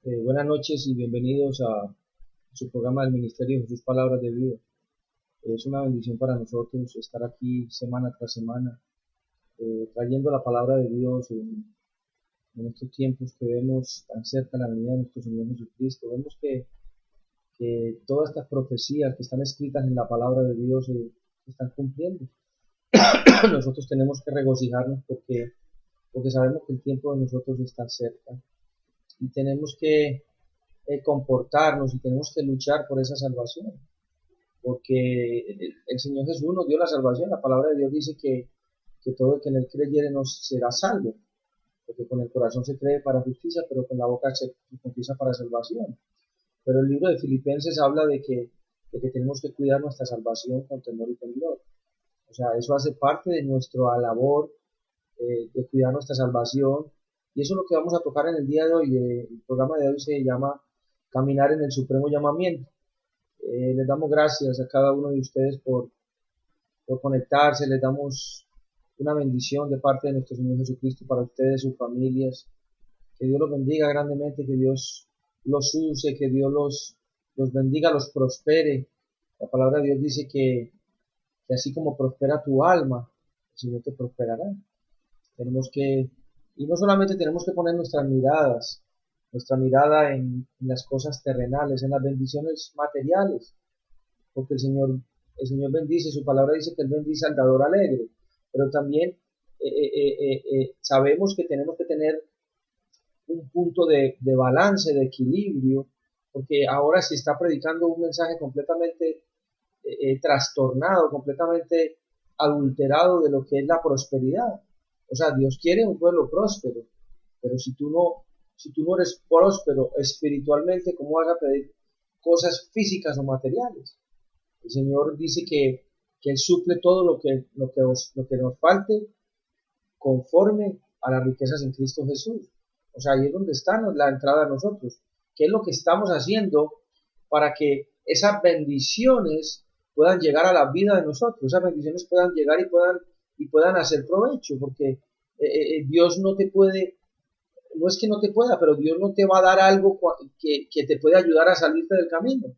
Buenas noches y bienvenidos a su programa del Ministerio Jesús Palabras de Vida. Es una bendición para nosotros estar aquí semana tras semana, trayendo la palabra de Dios en estos tiempos que vemos tan cerca la venida de nuestro Señor Jesucristo. Vemos que todas estas profecías que están escritas en la palabra de Dios se están cumpliendo. Nosotros tenemos que regocijarnos porque sabemos que el tiempo de nosotros está cerca y tenemos que comportarnos y tenemos que luchar por esa salvación, porque el Señor Jesús nos dio la salvación. La palabra de Dios dice que todo el que en él creyere nos será salvo, porque con el corazón se cree para justicia, pero con la boca se confiesa para salvación. Pero el libro de Filipenses habla de que tenemos que cuidar nuestra salvación con temor y temblor. O sea, eso hace parte de nuestra labor, de cuidar nuestra salvación, y eso es lo que vamos a tocar en el día de hoy. El programa de hoy se llama Caminar en el Supremo Llamamiento. Les damos gracias a cada uno de ustedes por conectarse, les damos una bendición de parte de nuestro Señor Jesucristo para ustedes, sus familias. Que Dios los bendiga grandemente, que Dios los use, que Dios los bendiga, los prospere. La palabra de Dios dice que así como prospera tu alma, el Señor te prosperará. Tenemos que, y no solamente tenemos que poner nuestra mirada en las cosas terrenales, en las bendiciones materiales, porque el Señor bendice, su palabra dice que Él bendice al dador alegre, pero también sabemos que tenemos que tener un punto de balance, de equilibrio, porque ahora se está predicando un mensaje completamente trastornado, completamente adulterado de lo que es la prosperidad. O sea, Dios quiere un pueblo próspero, pero si tú no eres próspero espiritualmente, ¿cómo vas a pedir cosas físicas o materiales? El Señor dice que Él suple todo lo que nos falte conforme a las riquezas en Cristo Jesús. O sea, ahí es donde está la entrada a nosotros. ¿Qué es lo que estamos haciendo para que esas bendiciones puedan llegar a la vida de nosotros? Esas bendiciones puedan llegar y puedan hacer provecho, porque Dios no te puede, no es que no te pueda, pero Dios no te va a dar algo que te puede ayudar a salirte del camino.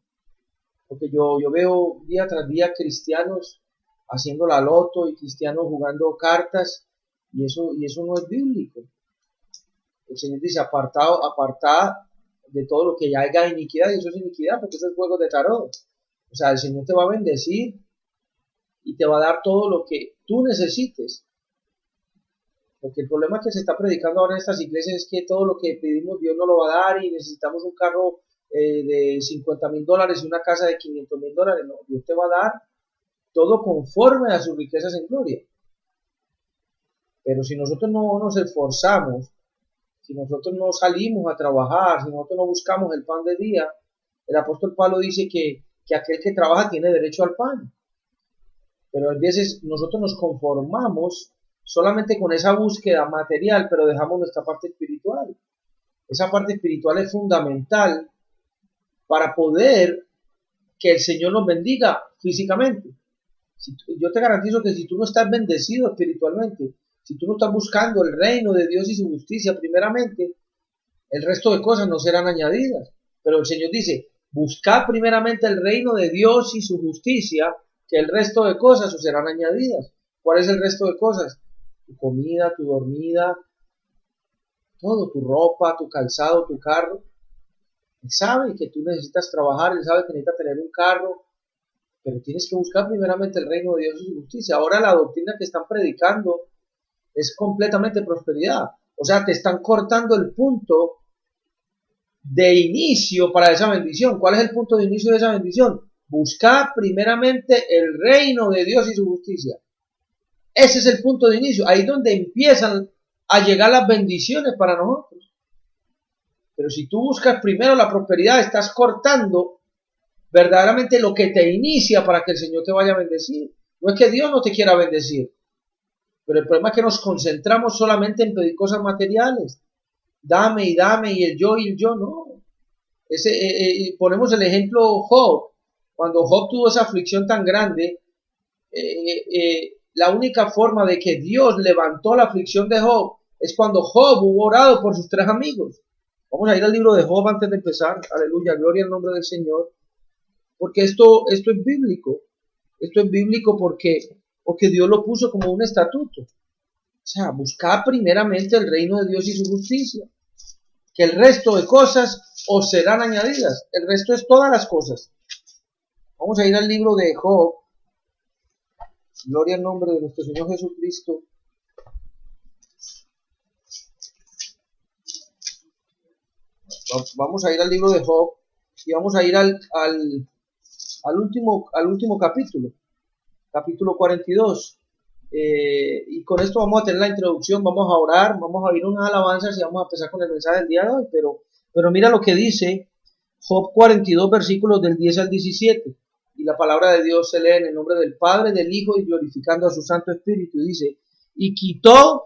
Porque yo veo día tras día cristianos haciendo la loto y cristianos jugando cartas, y eso no es bíblico. El Señor dice, apartad de todo lo que haya iniquidad, y eso es iniquidad, porque eso es juego de tarot. O sea, el Señor te va a bendecir y te va a dar todo lo que tú necesites. Porque el problema que se está predicando ahora en estas iglesias es que todo lo que pedimos Dios no lo va a dar, y necesitamos un carro de $50,000 y una casa de $500,000. No, Dios te va a dar todo conforme a sus riquezas en gloria. Pero si nosotros no nos esforzamos, si nosotros no salimos a trabajar, si nosotros no buscamos el pan de día, el apóstol Pablo dice que aquel que trabaja tiene derecho al pan. Pero a veces nosotros nos conformamos solamente con esa búsqueda material, pero dejamos nuestra parte espiritual. Esa parte espiritual es fundamental para poder que el Señor nos bendiga físicamente. Yo te garantizo que si tú no estás bendecido espiritualmente, si tú no estás buscando el reino de Dios y su justicia primeramente, el resto de cosas no serán añadidas. Pero el Señor dice, buscad primeramente el reino de Dios y su justicia, que el resto de cosas os serán añadidas. ¿Cuál es el resto de cosas? Tu comida, tu dormida, todo, tu ropa, tu calzado, tu carro. Él sabe que tú necesitas trabajar, Él sabe que necesitas tener un carro, pero tienes que buscar primeramente el reino de Dios y su justicia. Ahora la doctrina que están predicando es completamente prosperidad. O sea, te están cortando el punto de inicio para esa bendición. ¿Cuál es el punto de inicio de esa bendición? Buscar primeramente el reino de Dios y su justicia. Ese es el punto de inicio. Ahí es donde empiezan a llegar las bendiciones para nosotros. Pero si tú buscas primero la prosperidad, estás cortando verdaderamente lo que te inicia para que el Señor te vaya a bendecir. No es que Dios no te quiera bendecir, pero el problema es que nos concentramos solamente en pedir cosas materiales. Dame y el yo, no. Ponemos el ejemplo Job. Cuando Job tuvo esa aflicción tan grande, la única forma de que Dios levantó la aflicción de Job es cuando Job hubo orado por sus 3 amigos. Vamos a ir al libro de Job antes de empezar. Aleluya, gloria al nombre del Señor. Porque esto es bíblico. Esto es bíblico porque Dios lo puso como un estatuto. O sea, buscar primeramente el reino de Dios y su justicia. Que el resto de cosas os serán añadidas. El resto es todas las cosas. Vamos a ir al libro de Job. Gloria al nombre de nuestro Señor Jesucristo. Vamos a ir al libro de Job y vamos a ir al último capítulo 42. Y con esto vamos a tener la introducción, vamos a orar, vamos a oír unas alabanzas y vamos a empezar con el mensaje del día de hoy. Pero mira lo que dice Job 42, versículos del 10 al 17. Y la palabra de Dios se lee en el nombre del Padre, del Hijo y glorificando a su Santo Espíritu. Y dice, y quitó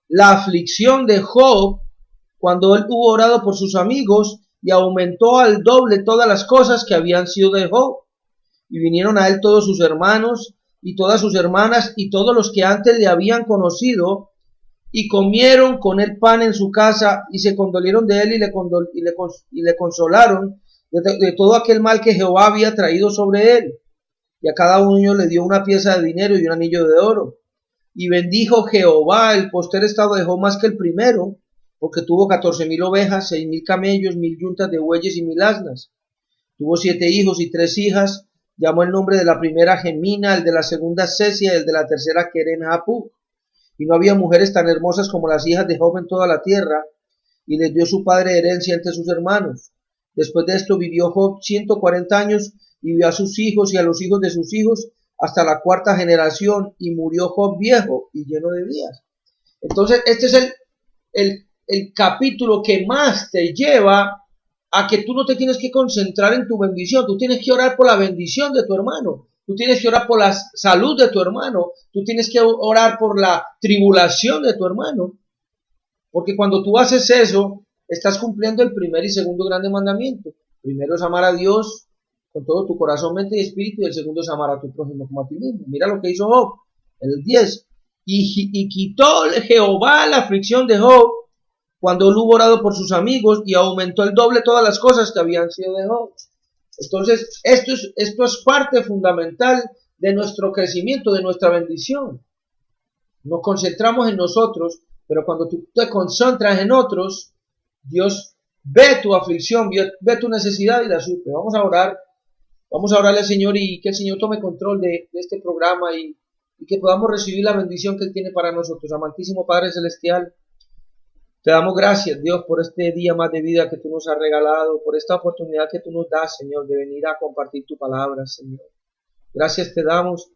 la aflicción de Job cuando él hubo orado por sus amigos y aumentó al doble todas las cosas que habían sido de Job. Y vinieron a él todos sus hermanos y todas sus hermanas y todos los que antes le habían conocido y comieron con él pan en su casa y se condolieron de él y le consolaron de todo aquel mal que Jehová había traído sobre él. Y a cada uno le dio una pieza de dinero y un anillo de oro. Y bendijo Jehová el postrer estado de Job más que el primero, porque tuvo 14,000 ovejas, 6,000 camellos, 1,000 yuntas de bueyes y 1,000 asnas. Tuvo 7 hijos y 3 hijas. Llamó el nombre de la primera Gemina, el de la segunda Cesia, el de la tercera Keren-Hapuk. Y no había mujeres tan hermosas como las hijas de Job en toda la tierra, y les dio su padre herencia entre sus hermanos. Después de esto vivió Job 140 años, y vio a sus hijos y a los hijos de sus hijos hasta la 4ª generación, y murió Job viejo y lleno de días. Entonces, este es el capítulo que más te lleva a que tú no te tienes que concentrar en tu bendición, tú tienes que orar por la bendición de tu hermano, tú tienes que orar por la salud de tu hermano, tú tienes que orar por la tribulación de tu hermano, porque cuando tú haces eso, estás cumpliendo el primer y segundo grande mandamiento. Primero es amar a Dios con todo tu corazón, mente y espíritu, y el segundo es amar a tu prójimo como a ti mismo. Mira lo que hizo Job, en el 10, y quitó Jehová la aflicción de Job cuando él hubo orado por sus amigos y aumentó el doble todas las cosas que habían sido de Job. Entonces, esto es parte fundamental de nuestro crecimiento, de nuestra bendición. Nos concentramos en nosotros, pero cuando tú te concentras en otros, Dios ve tu aflicción, ve tu necesidad y la suple. Vamos a orarle al Señor y que el Señor tome control de este programa y que podamos recibir la bendición que Él tiene para nosotros. Amantísimo Padre Celestial, te damos gracias, Dios, por este día más de vida que tú nos has regalado, por esta oportunidad que tú nos das, Señor, de venir a compartir tu palabra, Señor. Gracias te damos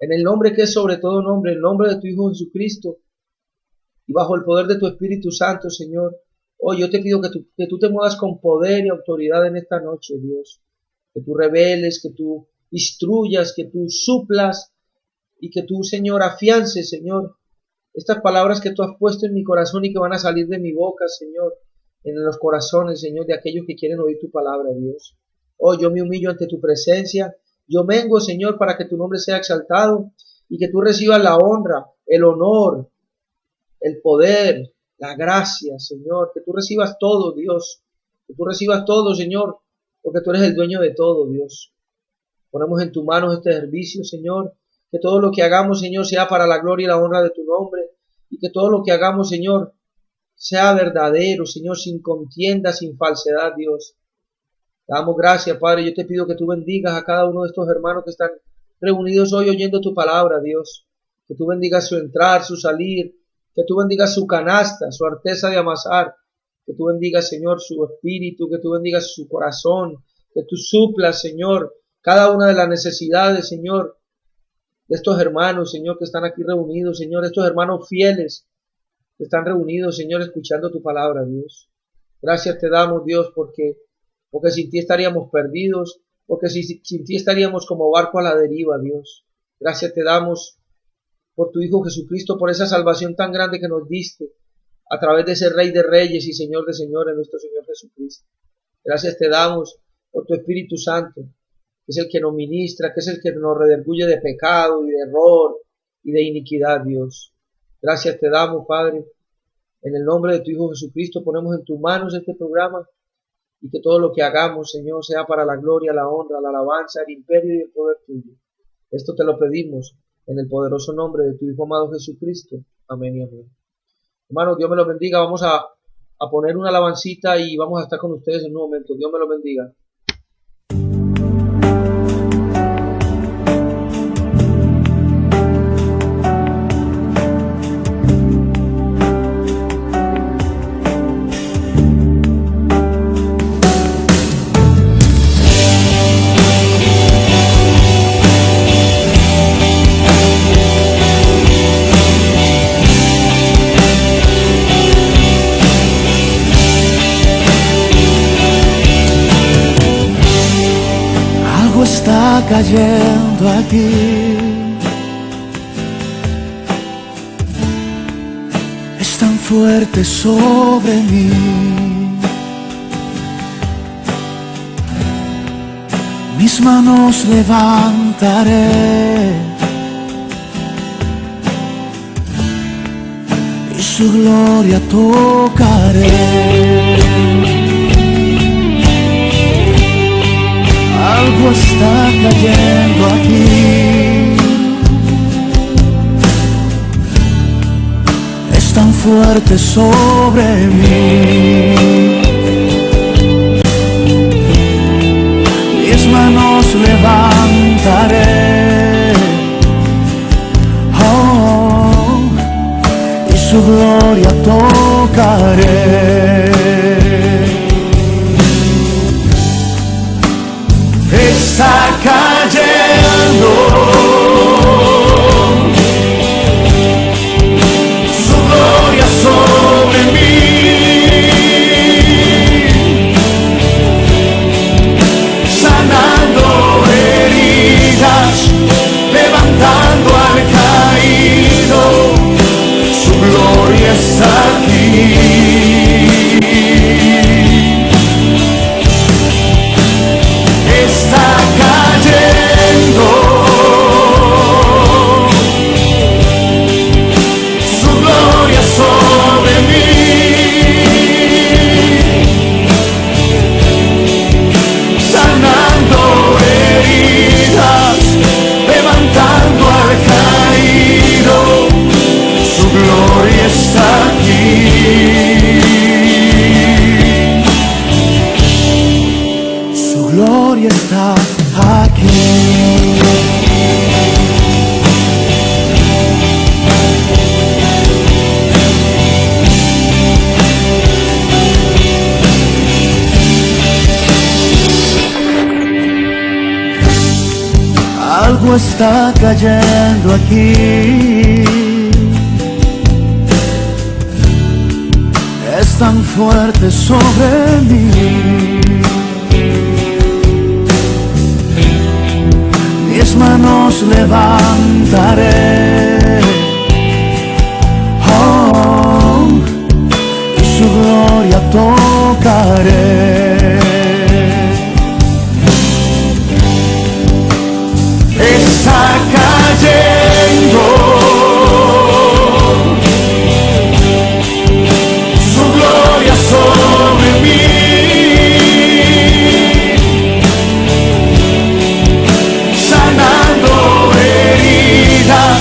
en el nombre que es sobre todo nombre, el nombre de tu Hijo Jesucristo, y bajo el poder de tu Espíritu Santo, Señor. Hoy yo te pido que tú te muevas con poder y autoridad en esta noche, Dios. Que tú reveles, que tú instruyas, que tú suplas, y que tú, Señor, afiances, Señor, estas palabras que tú has puesto en mi corazón y que van a salir de mi boca, Señor, en los corazones, Señor, de aquellos que quieren oír tu palabra, Dios. Hoy yo me humillo ante tu presencia, yo vengo, Señor, para que tu nombre sea exaltado y que tú recibas la honra, el honor, el poder, la gracia, Señor, que tú recibas todo, Dios, que tú recibas todo, Señor, porque tú eres el dueño de todo, Dios. Ponemos en tus manos este servicio, Señor, que todo lo que hagamos, Señor, sea para la gloria y la honra de tu nombre, y que todo lo que hagamos, Señor, sea verdadero, Señor, sin contienda, sin falsedad, Dios. Te damos gracias, Padre. Yo te pido que tú bendigas a cada uno de estos hermanos que están reunidos hoy oyendo tu palabra, Dios. Que tú bendigas su entrar, su salir, que tú bendigas su canasta, su arteza de amasar, que tú bendigas, Señor, su espíritu, que tú bendigas su corazón, que tú suplas, Señor, cada una de las necesidades, Señor, de estos hermanos, Señor, que están aquí reunidos, Señor, estos hermanos fieles que están reunidos, Señor, escuchando tu palabra, Dios. Gracias te damos, Dios, porque sin ti estaríamos perdidos, porque sin ti estaríamos como barco a la deriva, Dios. Gracias te damos por tu Hijo Jesucristo, por esa salvación tan grande que nos diste a través de ese Rey de Reyes y Señor de Señores, nuestro Señor Jesucristo. Gracias te damos por tu Espíritu Santo, que es el que nos ministra, que es el que nos redarguye de pecado y de error y de iniquidad, Dios. Gracias te damos, Padre, En el nombre de tu Hijo Jesucristo ponemos en tus manos este programa y que todo lo que hagamos, Señor, sea para la gloria, la honra, la alabanza, el imperio y el poder tuyo. Esto te lo pedimos en el poderoso nombre de tu Hijo amado Jesucristo. Amén y amén. Hermanos, Dios me los bendiga. Vamos a poner una alabancita y vamos a estar con ustedes en un momento. Dios me los bendiga. Está cayendo aquí, es tan fuerte sobre mí. Mis manos levantaré y su gloria tocaré. Algo está cayendo aquí, es tan fuerte sobre mí. Mis manos levantaré, oh, y su gloria tocaré. Está cayendo su gloria sobre mí, sanando heridas, levantando al caído, su gloria está aquí. Está cayendo su gloria sobre mí, sanando heridas, levantando al caído, su gloria está aquí. Su gloria está aquí. Algo está cayendo aquí, es tan fuerte sobre mí. Mis manos levantaré, oh, y su gloria tocaré. Está cayendo su gloria sobre mí, sanando heridas,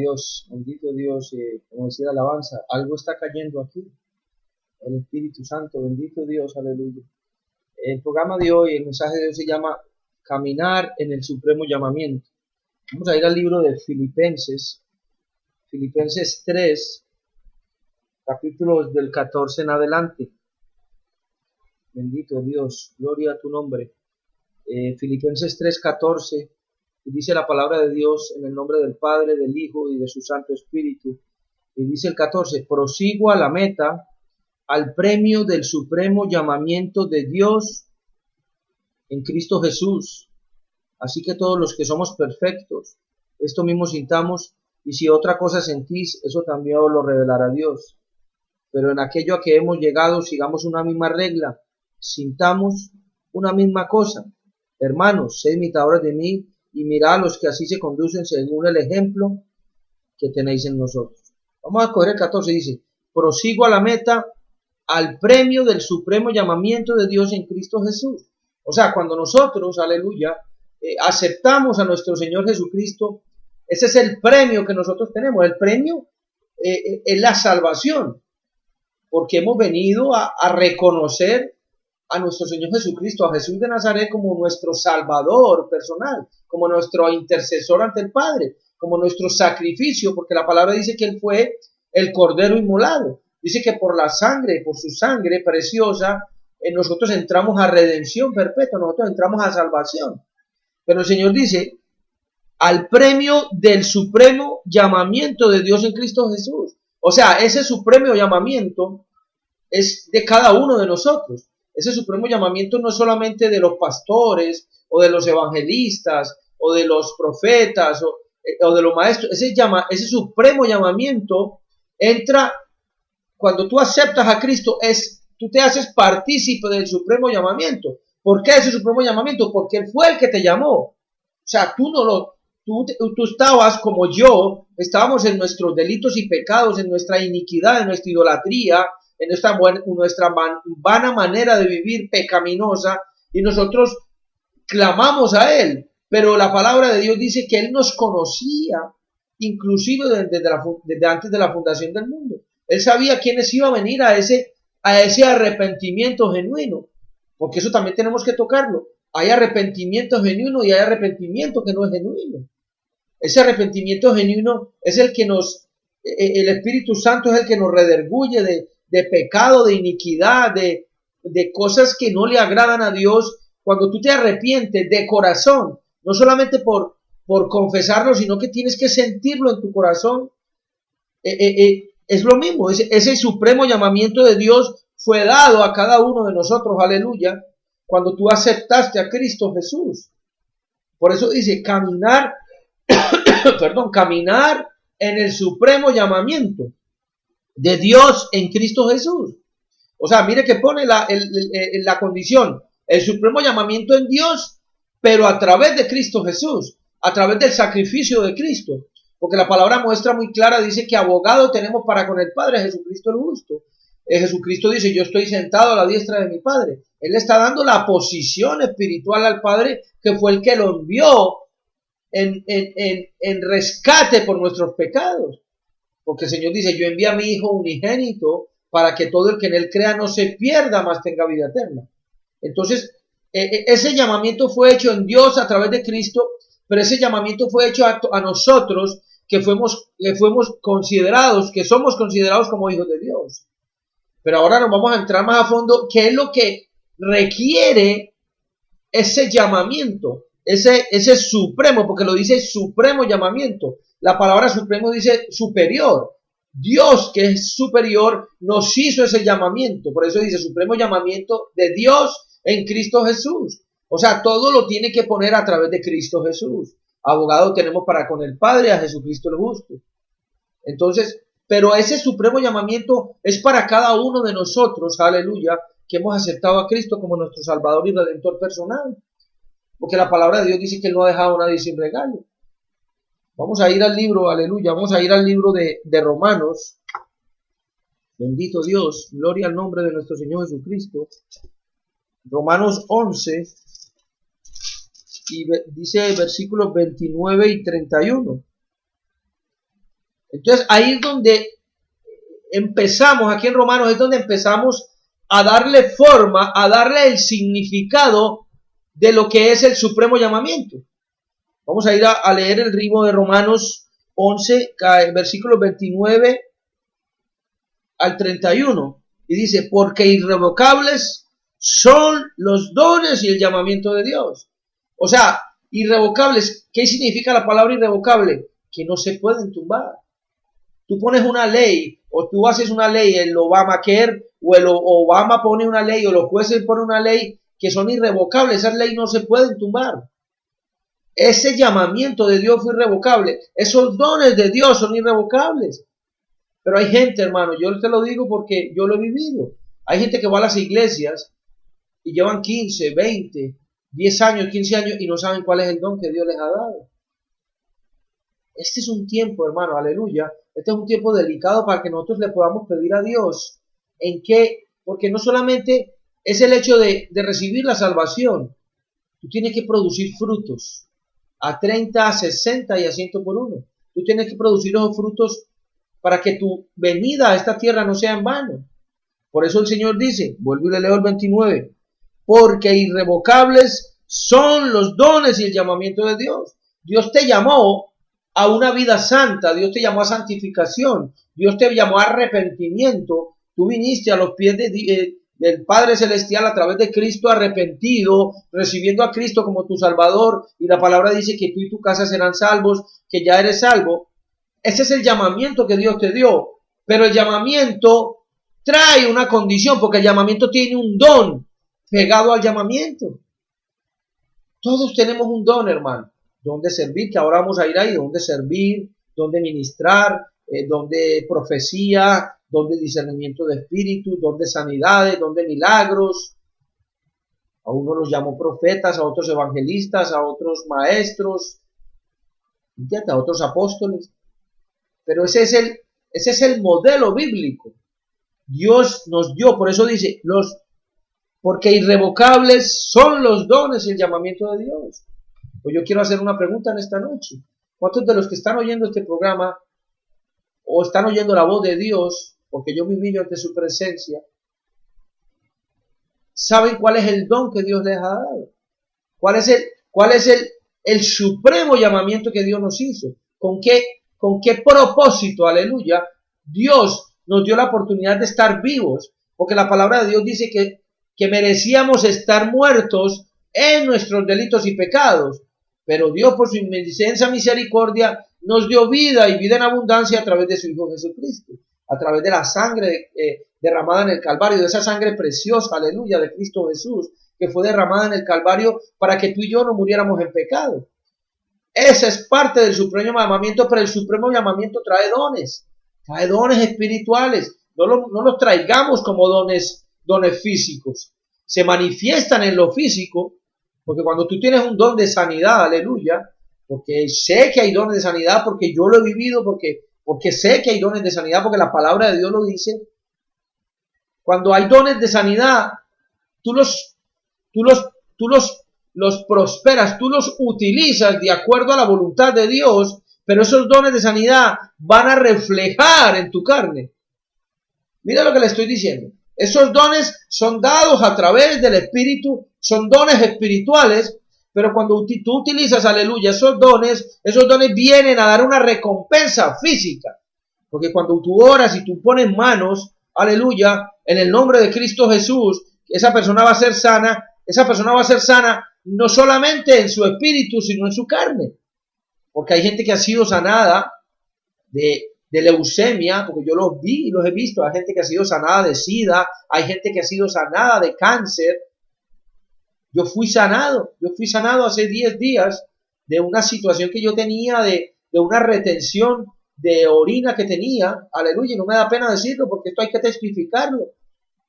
Dios, bendito Dios, como decía la alabanza, algo está cayendo aquí, el Espíritu Santo, bendito Dios, aleluya. El programa de hoy, el mensaje de hoy se llama Caminar en el Supremo Llamamiento. Vamos a ir al libro de Filipenses 3, capítulos del 14 en adelante. Bendito Dios, gloria a tu nombre. Filipenses 3:14, y dice la palabra de Dios en el nombre del Padre, del Hijo y de su Santo Espíritu. Y dice el 14, prosigo a la meta, al premio del supremo llamamiento de Dios en Cristo Jesús. Así que todos los que somos perfectos, esto mismo sintamos, y si otra cosa sentís, eso también os lo revelará Dios. Pero en aquello a que hemos llegado, sigamos una misma regla, sintamos una misma cosa. Hermanos, sed imitadores de mí, y mirad a los que así se conducen según el ejemplo que tenéis en nosotros. Vamos a coger el 14, dice, prosigo a la meta, al premio del supremo llamamiento de Dios en Cristo Jesús. O sea, cuando nosotros, aleluya, aceptamos a nuestro Señor Jesucristo, ese es el premio que nosotros tenemos. El premio es la salvación, porque hemos venido a reconocer a nuestro Señor Jesucristo, a Jesús de Nazaret como nuestro Salvador personal, como nuestro intercesor ante el Padre, como nuestro sacrificio, porque la palabra dice que Él fue el Cordero inmolado. Dice que por la sangre, por su sangre preciosa, nosotros entramos a redención perpetua, nosotros entramos a salvación. Pero el Señor dice, al premio del supremo llamamiento de Dios en Cristo Jesús. O sea, ese supremo llamamiento es de cada uno de nosotros. Ese supremo llamamiento no es solamente de los pastores, o de los evangelistas, o de los profetas, o de los maestros. Ese supremo llamamiento entra cuando tú aceptas a Cristo, tú te haces partícipe del supremo llamamiento. ¿Por qué ese supremo llamamiento? Porque Él fue el que te llamó. O sea, tú estabas como yo, estábamos en nuestros delitos y pecados, en nuestra iniquidad, en nuestra idolatría, en nuestra vana manera de vivir pecaminosa, y nosotros clamamos a Él. Pero la palabra de Dios dice que Él nos conocía, inclusive desde antes de la fundación del mundo. Él sabía quiénes iban a venir a ese arrepentimiento genuino, porque eso también tenemos que tocarlo. Hay arrepentimiento genuino y hay arrepentimiento que no es genuino. Ese arrepentimiento genuino es el que el Espíritu Santo es el que nos redarguye de pecado, de iniquidad, de cosas que no le agradan a Dios. Cuando tú te arrepientes de corazón, no solamente por confesarlo, sino que tienes que sentirlo en tu corazón, es lo mismo. Ese supremo llamamiento de Dios fue dado a cada uno de nosotros, aleluya, cuando tú aceptaste a Cristo Jesús. Por eso dice, caminar en el supremo llamamiento de Dios en Cristo Jesús. O sea, mire que pone la condición, el supremo llamamiento en Dios, pero a través de Cristo Jesús, a través del sacrificio de Cristo. Porque la palabra muestra muy clara, dice que abogado tenemos para con el Padre, Jesucristo el justo. Jesucristo dice, yo estoy sentado a la diestra de mi Padre. Él le está dando la posición espiritual al Padre, que fue el que lo envió en rescate por nuestros pecados. Porque el Señor dice, yo envié a mi Hijo unigénito para que todo el que en Él crea no se pierda, mas tenga vida eterna. Entonces, ese llamamiento fue hecho en Dios a través de Cristo, pero ese llamamiento fue hecho a nosotros, que somos considerados como hijos de Dios. Pero ahora nos vamos a entrar más a fondo, ¿qué es lo que requiere ese llamamiento? Ese supremo, porque lo dice supremo llamamiento. La palabra supremo dice superior. Dios, que es superior, nos hizo ese llamamiento. Por eso dice supremo llamamiento de Dios en Cristo Jesús. O sea, todo lo tiene que poner a través de Cristo Jesús. Abogado tenemos para con el Padre, a Jesucristo el justo. Entonces, pero ese supremo llamamiento es para cada uno de nosotros, aleluya, que hemos aceptado a Cristo como nuestro Salvador y Redentor personal. Porque la palabra de Dios dice que Él no ha dejado a nadie sin regalo. Vamos a ir al libro, aleluya, vamos a ir al libro de Romanos. Bendito Dios, gloria al nombre de nuestro Señor Jesucristo. Romanos 11, y dice versículos 29 y 31. Entonces ahí es donde empezamos, aquí en Romanos es donde empezamos a darle forma, a darle el significado de lo que es el supremo llamamiento. Vamos a ir a leer el ritmo de Romanos 11, versículos 29 al 31. Y dice, porque irrevocables son los dones y el llamamiento de Dios. O sea, irrevocables, ¿qué significa la palabra irrevocable? Que no se pueden tumbar. Tú pones una ley, o tú haces una ley, el Obamacare, o el Obama pone una ley, o los jueces ponen una ley, que son irrevocables. Esas leyes no se pueden tumbar. Ese llamamiento de Dios fue irrevocable. Esos dones de Dios son irrevocables. Pero hay gente, hermano, yo te lo digo porque yo lo he vivido. Hay gente que va a las iglesias y llevan 15, 20, 10 años, 15 años y no saben cuál es el don que Dios les ha dado. Este es un tiempo, hermano, aleluya. Este es un tiempo delicado para que nosotros le podamos pedir a Dios en qué, porque no solamente es el hecho de recibir la salvación. Tú tienes que producir frutos a 30, a 60 y a 100 por uno. Tú tienes que producir esos frutos para que tu venida a esta tierra no sea en vano. Por eso el Señor dice, vuelvo y le leo el 29, porque irrevocables son los dones y el llamamiento de Dios. Dios te llamó a una vida santa, Dios te llamó a santificación, Dios te llamó a arrepentimiento. Tú viniste a los pies del Padre Celestial a través de Cristo arrepentido, recibiendo a Cristo como tu Salvador, y la palabra dice que tú y tu casa serán salvos, que ya eres salvo. Ese es el llamamiento que Dios te dio, pero el llamamiento trae una condición, porque el llamamiento tiene un don pegado al llamamiento. Todos tenemos un don, hermano, don de servir, que ahora vamos a ir ahí, don de servir, don de ministrar, don de profecía, don de discernimiento de espíritu, don de sanidades, don de milagros. A unos los llamó profetas, a otros evangelistas, a otros maestros, a otros apóstoles. Pero ese es el modelo bíblico. Dios nos dio, por eso dice, porque irrevocables son los dones y el llamamiento de Dios. Pues yo quiero hacer una pregunta en esta noche. ¿Cuántos de los que están oyendo este programa o están oyendo la voz de Dios, porque yo me humillo ante su presencia, saben cuál es el don que Dios les ha dado? ¿Cuál es el supremo llamamiento que Dios nos hizo? ¿Con qué propósito, aleluya, Dios nos dio la oportunidad de estar vivos? Porque la palabra de Dios dice que merecíamos estar muertos en nuestros delitos y pecados, pero Dios por su inmensa misericordia nos dio vida y vida en abundancia a través de su Hijo Jesucristo, a través de la sangre derramada en el Calvario, de esa sangre preciosa, aleluya, de Cristo Jesús, que fue derramada en el Calvario para que tú y yo no muriéramos en pecado. Esa es parte del supremo llamamiento, pero el supremo llamamiento trae dones espirituales. No los traigamos como dones físicos. Se manifiestan en lo físico, porque cuando tú tienes un don de sanidad, aleluya, porque sé que hay dones de sanidad, porque yo lo he vivido, porque sé que hay dones de sanidad, porque la palabra de Dios lo dice. Cuando hay dones de sanidad, tú los prosperas, tú los utilizas de acuerdo a la voluntad de Dios, pero esos dones de sanidad van a reflejar en tu carne. Mira lo que le estoy diciendo. Esos dones son dados a través del Espíritu, son dones espirituales, pero cuando tú utilizas, aleluya, esos dones vienen a dar una recompensa física. Porque cuando tú oras y tú pones manos, aleluya, en el nombre de Cristo Jesús, esa persona va a ser sana. Esa persona va a ser sana no solamente en su espíritu, sino en su carne. Porque hay gente que ha sido sanada de leucemia, porque yo los vi y los he visto. Hay gente que ha sido sanada de SIDA, hay gente que ha sido sanada de cáncer. Yo fui sanado hace 10 días de una situación que yo tenía, de una retención de orina que tenía. Aleluya, y no me da pena decirlo porque esto hay que testificarlo.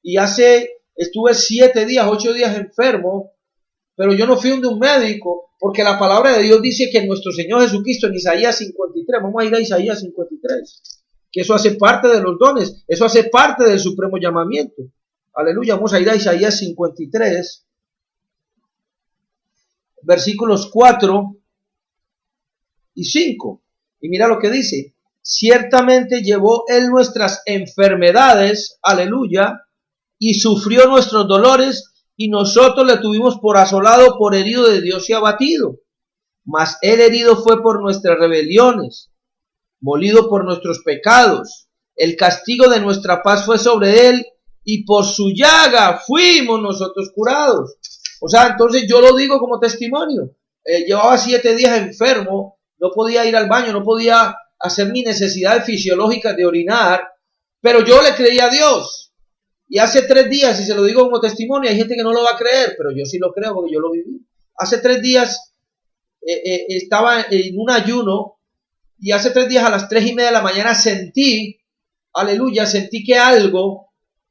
Y estuve 7 días, 8 días enfermo, pero yo no fui de un médico, porque la palabra de Dios dice que nuestro Señor Jesucristo en Isaías 53, vamos a ir a Isaías 53, que eso hace parte de los dones, eso hace parte del supremo llamamiento. Aleluya, vamos a ir a Isaías 53, versículos 4 y 5, y mira lo que dice: Ciertamente llevó él nuestras enfermedades, aleluya, y sufrió nuestros dolores, y nosotros le tuvimos por asolado, por herido de Dios y abatido. Mas él herido fue por nuestras rebeliones, molido por nuestros pecados. El castigo de nuestra paz fue sobre él, y por su llaga fuimos nosotros curados. O sea, entonces yo lo digo como testimonio. Llevaba 7 días enfermo, no podía ir al baño, no podía hacer mis necesidades fisiológicas de orinar, pero yo le creía a Dios. Y hace 3 días, y se lo digo como testimonio, hay gente que no lo va a creer, pero yo sí lo creo porque yo lo viví. Hace 3 días estaba en un ayuno, y hace 3 días a las 3:30 de la mañana sentí, aleluya, sentí que algo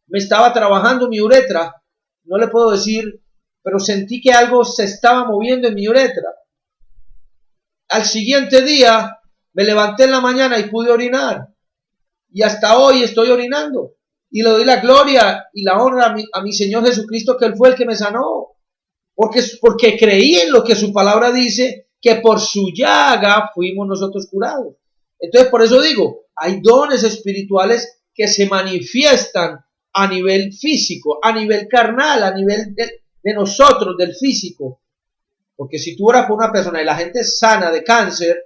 me estaba trabajando mi uretra. No le puedo decir, pero sentí que algo se estaba moviendo en mi uretra. Al siguiente día me levanté en la mañana y pude orinar. Y hasta hoy estoy orinando. Y le doy la gloria y la honra a mi Señor Jesucristo, que Él fue el que me sanó. Porque creí en lo que su palabra dice, que por su llaga fuimos nosotros curados. Entonces, por eso digo, hay dones espirituales que se manifiestan a nivel físico, a nivel carnal, a nivel de nosotros, del físico. Porque si tú oras por una persona y la gente es sana de cáncer,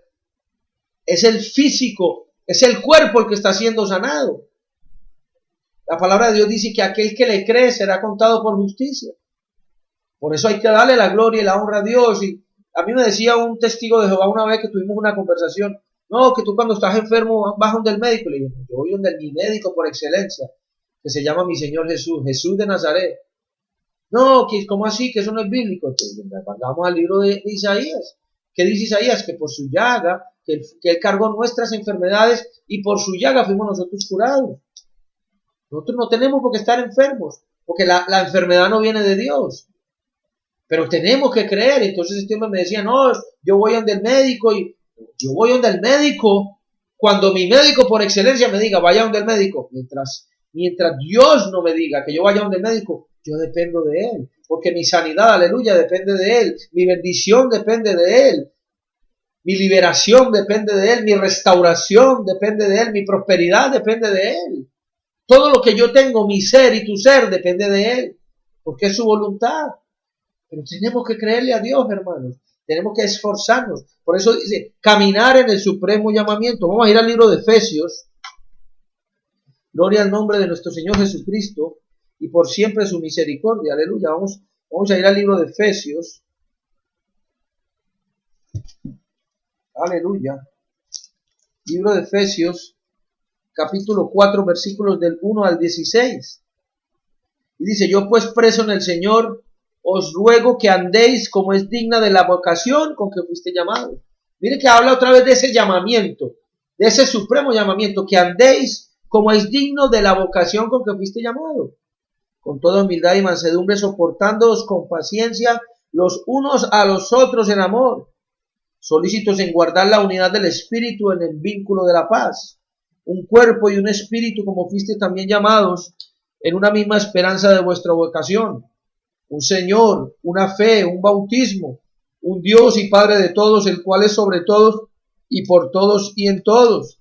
es el físico, es el cuerpo el que está siendo sanado. La palabra de Dios dice que aquel que le cree será contado por justicia. Por eso hay que darle la gloria y la honra a Dios. Y a mí me decía un testigo de Jehová una vez que tuvimos una conversación, no, que tú cuando estás enfermo vas donde el médico. Le dije, yo voy donde mi médico por excelencia, que se llama mi Señor Jesús, Jesús de Nazaret. No, ¿cómo así? Que eso no es bíblico. Entonces, vamos al libro de Isaías. ¿Qué dice Isaías? Que por su llaga, que él cargó nuestras enfermedades y por su llaga fuimos nosotros curados. Nosotros no tenemos por qué estar enfermos, porque la enfermedad no viene de Dios. Pero tenemos que creer. Entonces este hombre me decía, no, yo voy donde el médico, y yo voy donde el médico cuando mi médico por excelencia me diga, vaya donde el médico. Mientras Dios no me diga que yo vaya donde el médico, yo dependo de Él, porque mi sanidad, aleluya, depende de Él, mi bendición depende de Él, mi liberación depende de Él, mi restauración depende de Él, mi prosperidad depende de Él. Todo lo que yo tengo, mi ser y tu ser, depende de Él, porque es su voluntad. Pero tenemos que creerle a Dios, hermanos. Tenemos que esforzarnos. Por eso dice, caminar en el supremo llamamiento. Vamos a ir al libro de Efesios. Gloria al nombre de nuestro Señor Jesucristo y por siempre su misericordia. Aleluya. Vamos a ir al libro de Efesios. Aleluya. Libro de Efesios, capítulo 4, versículos del 1 al 16. Y dice, yo pues preso en el Señor, os ruego que andéis como es digna de la vocación con que fuiste llamados. Mire que habla otra vez de ese llamamiento, de ese supremo llamamiento, que andéis como es digno de la vocación con que fuiste llamado, con toda humildad y mansedumbre, soportándoos con paciencia los unos a los otros en amor, solícitos en guardar la unidad del Espíritu en el vínculo de la paz, un cuerpo y un espíritu como fuiste también llamados en una misma esperanza de vuestra vocación, un Señor, una fe, un bautismo, un Dios y Padre de todos, el cual es sobre todos y por todos y en todos.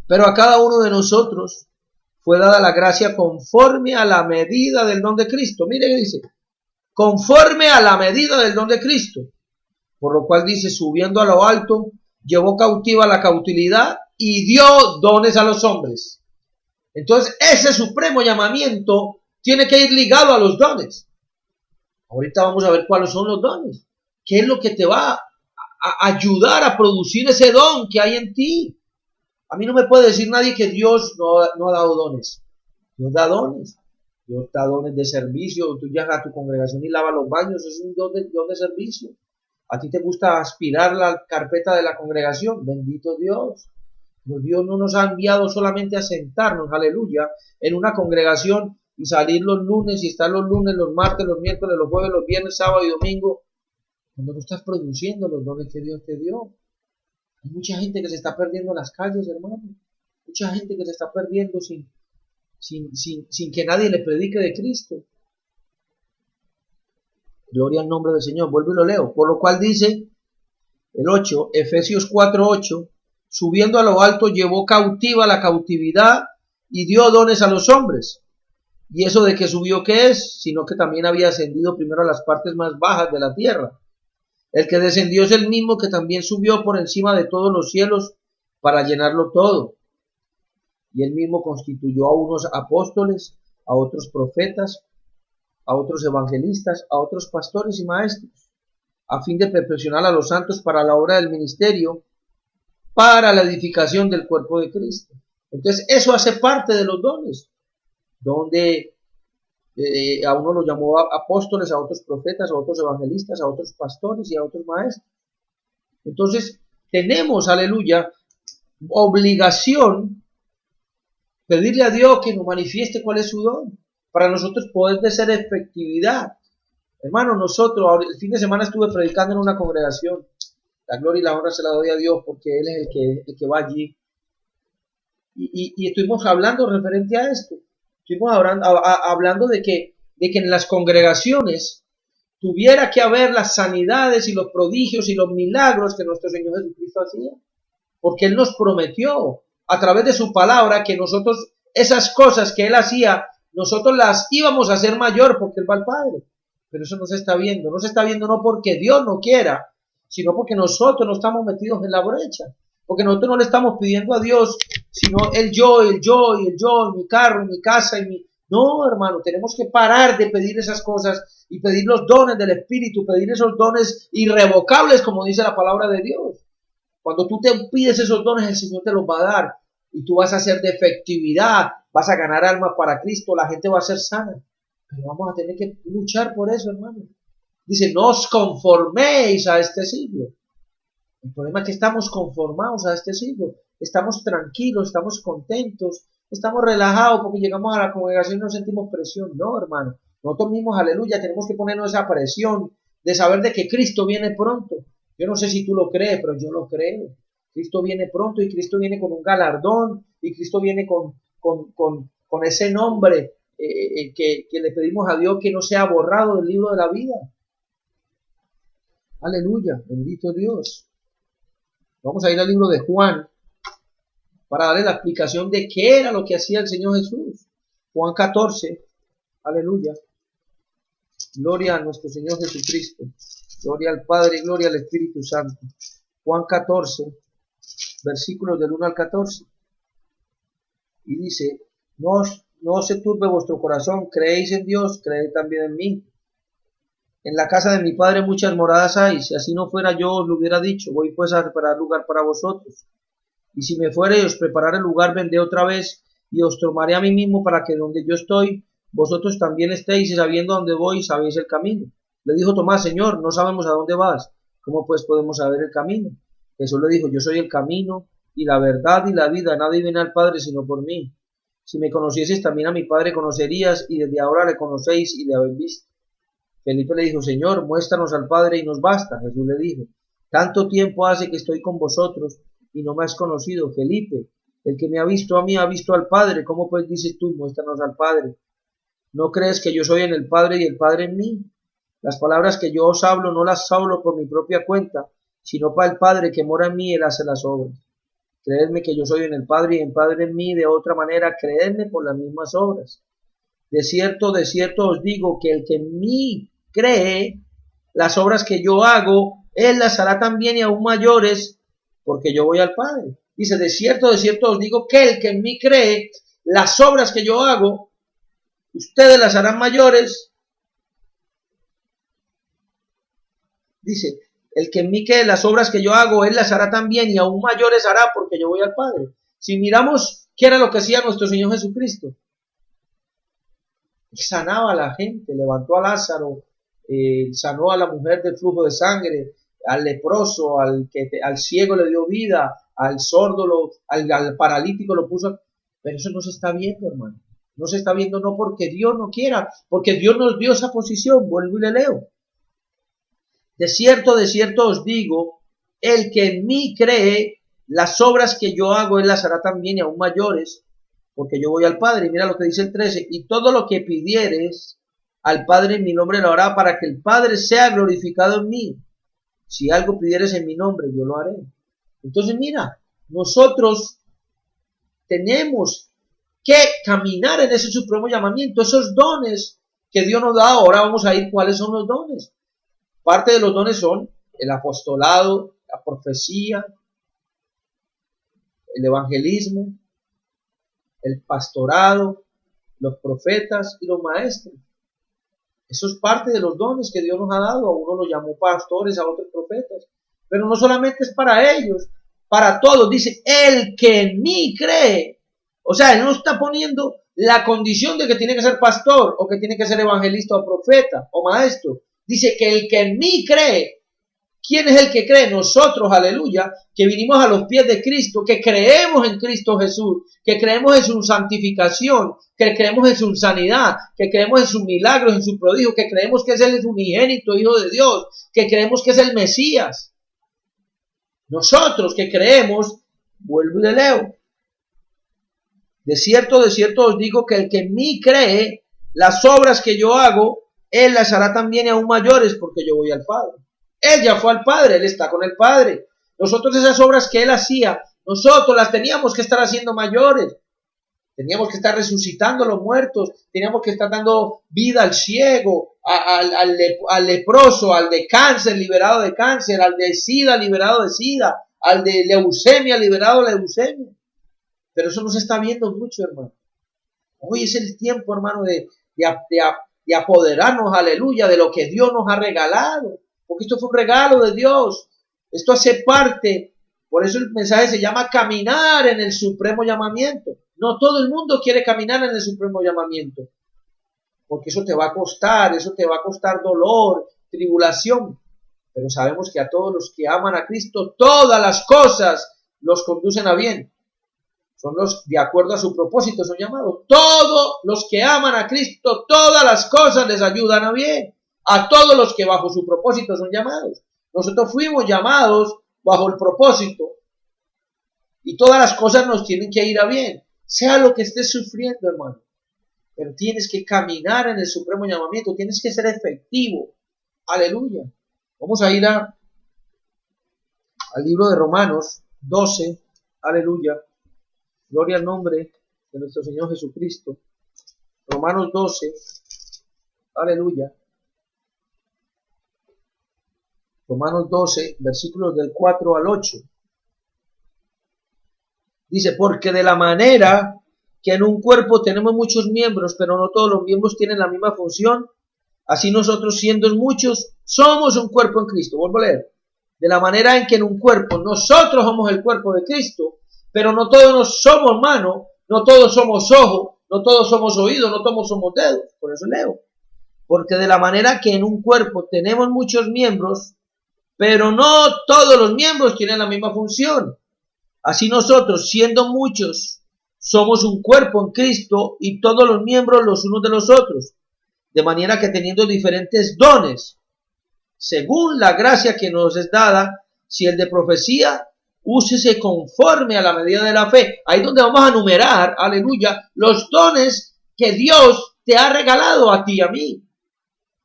Pero a cada uno de nosotros fue dada la gracia conforme a la medida del don de Cristo. Mire que dice, conforme a la medida del don de Cristo. Por lo cual dice, subiendo a lo alto, llevó cautiva la cautividad y dio dones a los hombres. Entonces, ese supremo llamamiento tiene que ir ligado a los dones. Ahorita vamos a ver cuáles son los dones. ¿Qué es lo que te va a ayudar a producir ese don que hay en ti? A mí no me puede decir nadie que Dios no ha dado dones. Dios da dones. Dios da dones de servicio. Tú llegas a tu congregación y lavas los baños. Es un don de servicio. A ti te gusta aspirar la carpeta de la congregación. Bendito Dios. Pero Dios no nos ha enviado solamente a sentarnos, aleluya, en una congregación y salir los lunes y estar los lunes, los martes, los miércoles, los jueves, los viernes, sábado y domingo, cuando no estás produciendo los dones que Dios te dio. Hay mucha gente que se está perdiendo en las calles, hermano. Mucha gente que se está perdiendo sin que nadie le predique de Cristo. Gloria al nombre del Señor. Vuelvo y lo leo. Por lo cual dice el 8, Efesios 4:8, subiendo a lo alto, llevó cautiva la cautividad y dio dones a los hombres. ¿Y eso de que subió qué es? Sino que también había ascendido primero a las partes más bajas de la tierra. El que descendió es el mismo que también subió por encima de todos los cielos para llenarlo todo. Y él mismo constituyó a unos apóstoles, a otros profetas, a otros evangelistas, a otros pastores y maestros, a fin de perfeccionar a los santos para la obra del ministerio, para la edificación del cuerpo de Cristo. Entonces eso hace parte de los dones, donde a uno lo llamó apóstoles, a otros profetas, a otros evangelistas, a otros pastores y a otros maestros. Entonces tenemos, aleluya, obligación pedirle a Dios que nos manifieste cuál es su don, para nosotros poder ser efectividad. Hermano, nosotros, el fin de semana estuve predicando en una congregación. La gloria y la honra se la doy a Dios porque Él es el que va allí. Y estuvimos hablando referente a esto. Estuvimos hablando de que en las congregaciones tuviera que haber las sanidades y los prodigios y los milagros que nuestro Señor Jesucristo hacía. Porque Él nos prometió a través de su palabra que nosotros, esas cosas que Él hacía, nosotros las íbamos a hacer mayor porque Él va al Padre. Pero eso no se está viendo. No se está viendo no porque Dios no quiera, sino porque nosotros no estamos metidos en la brecha. Porque nosotros no le estamos pidiendo a Dios, sino el yo, en mi carro, en mi casa, en mi... No, hermano, tenemos que parar de pedir esas cosas y pedir los dones del Espíritu, pedir esos dones irrevocables, como dice la palabra de Dios. Cuando tú te pides esos dones, el Señor te los va a dar. Y tú vas a hacer de efectividad, vas a ganar almas para Cristo, la gente va a ser sana. Pero vamos a tener que luchar por eso, hermano. Dice, no os conforméis a este siglo. El problema es que estamos conformados a este siglo. Estamos tranquilos, estamos contentos, estamos relajados porque llegamos a la congregación y no sentimos presión. No, hermano. Nosotros mismos, aleluya, tenemos que ponernos esa presión de saber de que Cristo viene pronto. Yo no sé si tú lo crees, pero yo lo creo. Cristo viene pronto y Cristo viene con un galardón y Cristo viene con ese nombre que le pedimos a Dios que no sea borrado del libro de la vida. Aleluya, bendito Dios. Vamos a ir al libro de Juan para darle la explicación de qué era lo que hacía el Señor Jesús. Juan 14, aleluya. Gloria a nuestro Señor Jesucristo. Gloria al Padre y gloria al Espíritu Santo. Juan 14, versículos del 1 al 14. Y dice, no se turbe vuestro corazón, creéis en Dios, creed también en mí. En la casa de mi Padre muchas moradas hay, si así no fuera yo os lo hubiera dicho, voy pues a preparar lugar para vosotros. Y si me fuere y os prepararé lugar, vendré otra vez y os tomaré a mí mismo para que donde yo estoy, vosotros también estéis, y sabiendo a dónde voy, sabéis el camino. Le dijo Tomás, Señor, no sabemos a dónde vas, ¿cómo pues podemos saber el camino? Jesús le dijo, yo soy el camino y la verdad y la vida, nadie viene al Padre sino por mí. Si me conocieses también a mi Padre conocerías, y desde ahora le conocéis y le habéis visto. Felipe le dijo, Señor, muéstranos al Padre y nos basta. Jesús le dijo, tanto tiempo hace que estoy con vosotros y no me has conocido, Felipe. El que me ha visto a mí ha visto al Padre. ¿Cómo pues dices tú, muéstranos al Padre? ¿No crees que yo soy en el Padre y el Padre en mí? Las palabras que yo os hablo no las hablo por mi propia cuenta, sino para el Padre que mora en mí, Él hace las obras. Creedme que yo soy en el Padre y el Padre en mí, de otra manera, creedme por las mismas obras. De cierto os digo que el que en mí cree, las obras que yo hago, Él las hará también y aún mayores, porque yo voy al Padre. Dice, de cierto os digo que el que en mí cree, las obras que yo hago, ustedes las harán mayores. Dice, el que en mí cree, las obras que yo hago, Él las hará también y aún mayores hará, porque yo voy al Padre. Si miramos qué era lo que hacía nuestro Señor Jesucristo, Él sanaba a la gente, levantó a Lázaro, sanó a la mujer del flujo de sangre, al leproso, al ciego le dio vida, al sordo, al paralítico lo puso. Pero eso no se está viendo, hermano. No se está viendo no porque Dios no quiera, porque Dios nos dio esa posición. Vuelvo y le leo. De cierto os digo, el que en mí cree, las obras que yo hago, Él las hará también y aún mayores, porque yo voy al Padre. Y mira lo que dice el 13, y todo lo que pidieres al Padre en mi nombre lo hará, para que el Padre sea glorificado en mí. Si algo pidieres en mi nombre, yo lo haré. Entonces mira, nosotros tenemos que caminar en ese supremo llamamiento, esos dones que Dios nos da. Ahora vamos a ir cuáles son los dones. Parte de los dones son el apostolado, la profecía, el evangelismo, el pastorado, los profetas y los maestros. Eso es parte de los dones que Dios nos ha dado. A uno los llamó pastores, a otros profetas. Pero no solamente es para ellos, para todos. Dice, el que en mí cree. O sea, Él no está poniendo la condición de que tiene que ser pastor, o que tiene que ser evangelista, o profeta, o maestro. Dice que el que en mí cree. ¿Quién es el que cree? Nosotros, aleluya, que vinimos a los pies de Cristo, que creemos en Cristo Jesús, que creemos en su santificación, que creemos en su sanidad, que creemos en sus milagros, en sus prodigios, que creemos que es el unigénito Hijo de Dios, que creemos que es el Mesías. Nosotros que creemos, vuelvo y le leo. De cierto os digo que el que en mí cree, las obras que yo hago, Él las hará también aún mayores, porque yo voy al Padre. Él ya fue al Padre, Él está con el Padre. Nosotros esas obras que Él hacía, nosotros las teníamos que estar haciendo mayores. Teníamos que estar resucitando a los muertos, teníamos que estar dando vida al ciego, al leproso, al de cáncer liberado de cáncer, al de sida liberado de sida, al de leucemia liberado de leucemia. Pero eso no se está viendo mucho, hermano. Hoy es el tiempo, hermano, de apoderarnos, aleluya, de lo que Dios nos ha regalado. Porque esto fue un regalo de Dios. Esto hace parte. Por eso el mensaje se llama caminar en el supremo llamamiento. No todo el mundo quiere caminar en el supremo llamamiento. Porque eso te va a costar dolor, tribulación. Pero sabemos que a todos los que aman a Cristo, todas las cosas los conducen a bien. Son los de acuerdo a su propósito, son llamados. Todos los que aman a Cristo, todas las cosas les ayudan a bien. A todos los que bajo su propósito son llamados. Nosotros fuimos llamados bajo el propósito. Y todas las cosas nos tienen que ir a bien. Sea lo que estés sufriendo, hermano. Pero tienes que caminar en el supremo llamamiento. Tienes que ser efectivo. Aleluya. Vamos a ir al libro de Romanos 12. Aleluya. Gloria al nombre de nuestro Señor Jesucristo. Romanos 12. Aleluya. Romanos 12, versículos del 4 al 8. Dice, porque de la manera que en un cuerpo tenemos muchos miembros, pero no todos los miembros tienen la misma función, así nosotros siendo muchos, somos un cuerpo en Cristo. Vuelvo a leer. De la manera en que en un cuerpo, nosotros somos el cuerpo de Cristo, pero no todos somos manos, no todos somos ojos, no todos somos oídos, no todos somos dedos. Por eso leo. Porque de la manera que en un cuerpo tenemos muchos miembros, pero no todos los miembros tienen la misma función. Así nosotros, siendo muchos, somos un cuerpo en Cristo y todos los miembros los unos de los otros. De manera que teniendo diferentes dones, según la gracia que nos es dada, si el de profecía, úsese conforme a la medida de la fe. Ahí es donde vamos a enumerar, aleluya, los dones que Dios te ha regalado a ti y a mí.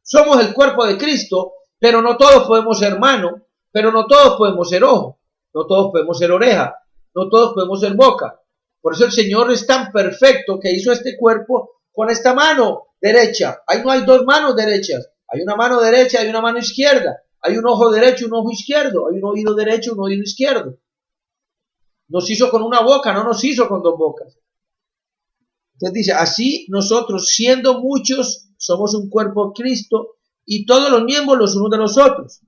Somos el cuerpo de Cristo, pero no todos podemos ser mano, pero no todos podemos ser ojo, no todos podemos ser oreja, no todos podemos ser boca. Por eso el Señor es tan perfecto que hizo este cuerpo con esta mano derecha. Ahí no hay dos manos derechas, hay una mano derecha y una mano izquierda. Hay un ojo derecho y un ojo izquierdo, hay un oído derecho y un oído izquierdo. Nos hizo con una boca, no nos hizo con dos bocas. Entonces dice, así nosotros siendo muchos, somos un cuerpo en Cristo y todos los miembros los unos de los otros.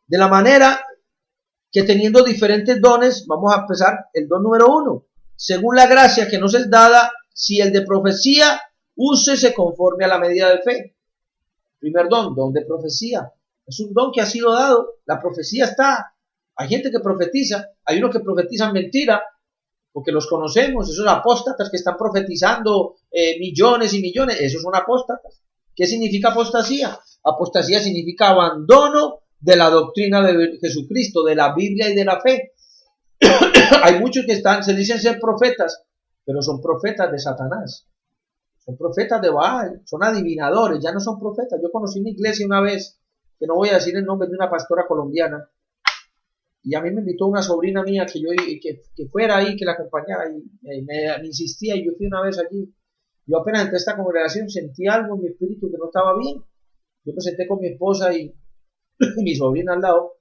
De la manera que teniendo diferentes dones, vamos a empezar el don número 1. Según la gracia que nos es dada, si el de profecía, úsese conforme a la medida de fe. Primer don de profecía. Es un don que ha sido dado. La profecía está. Hay gente que profetiza, hay unos que profetizan mentira, porque los conocemos, esos apóstatas que están profetizando millones y millones, esos son apóstatas. ¿Qué significa apostasía? Apostasía significa abandono de la doctrina de Jesucristo, de la Biblia y de la fe. Hay muchos que se dicen ser profetas, pero son profetas de Satanás. Son profetas de Baal, son adivinadores, ya no son profetas. Yo conocí una iglesia una vez, que no voy a decir el nombre, de una pastora colombiana, Y a mí me invitó una sobrina mía que fuera ahí, que la acompañara, y me insistía, y yo fui una vez allí. Yo apenas entré a esta congregación sentí algo en mi espíritu que no estaba bien. Yo me senté con mi esposa y mi sobrina al lado,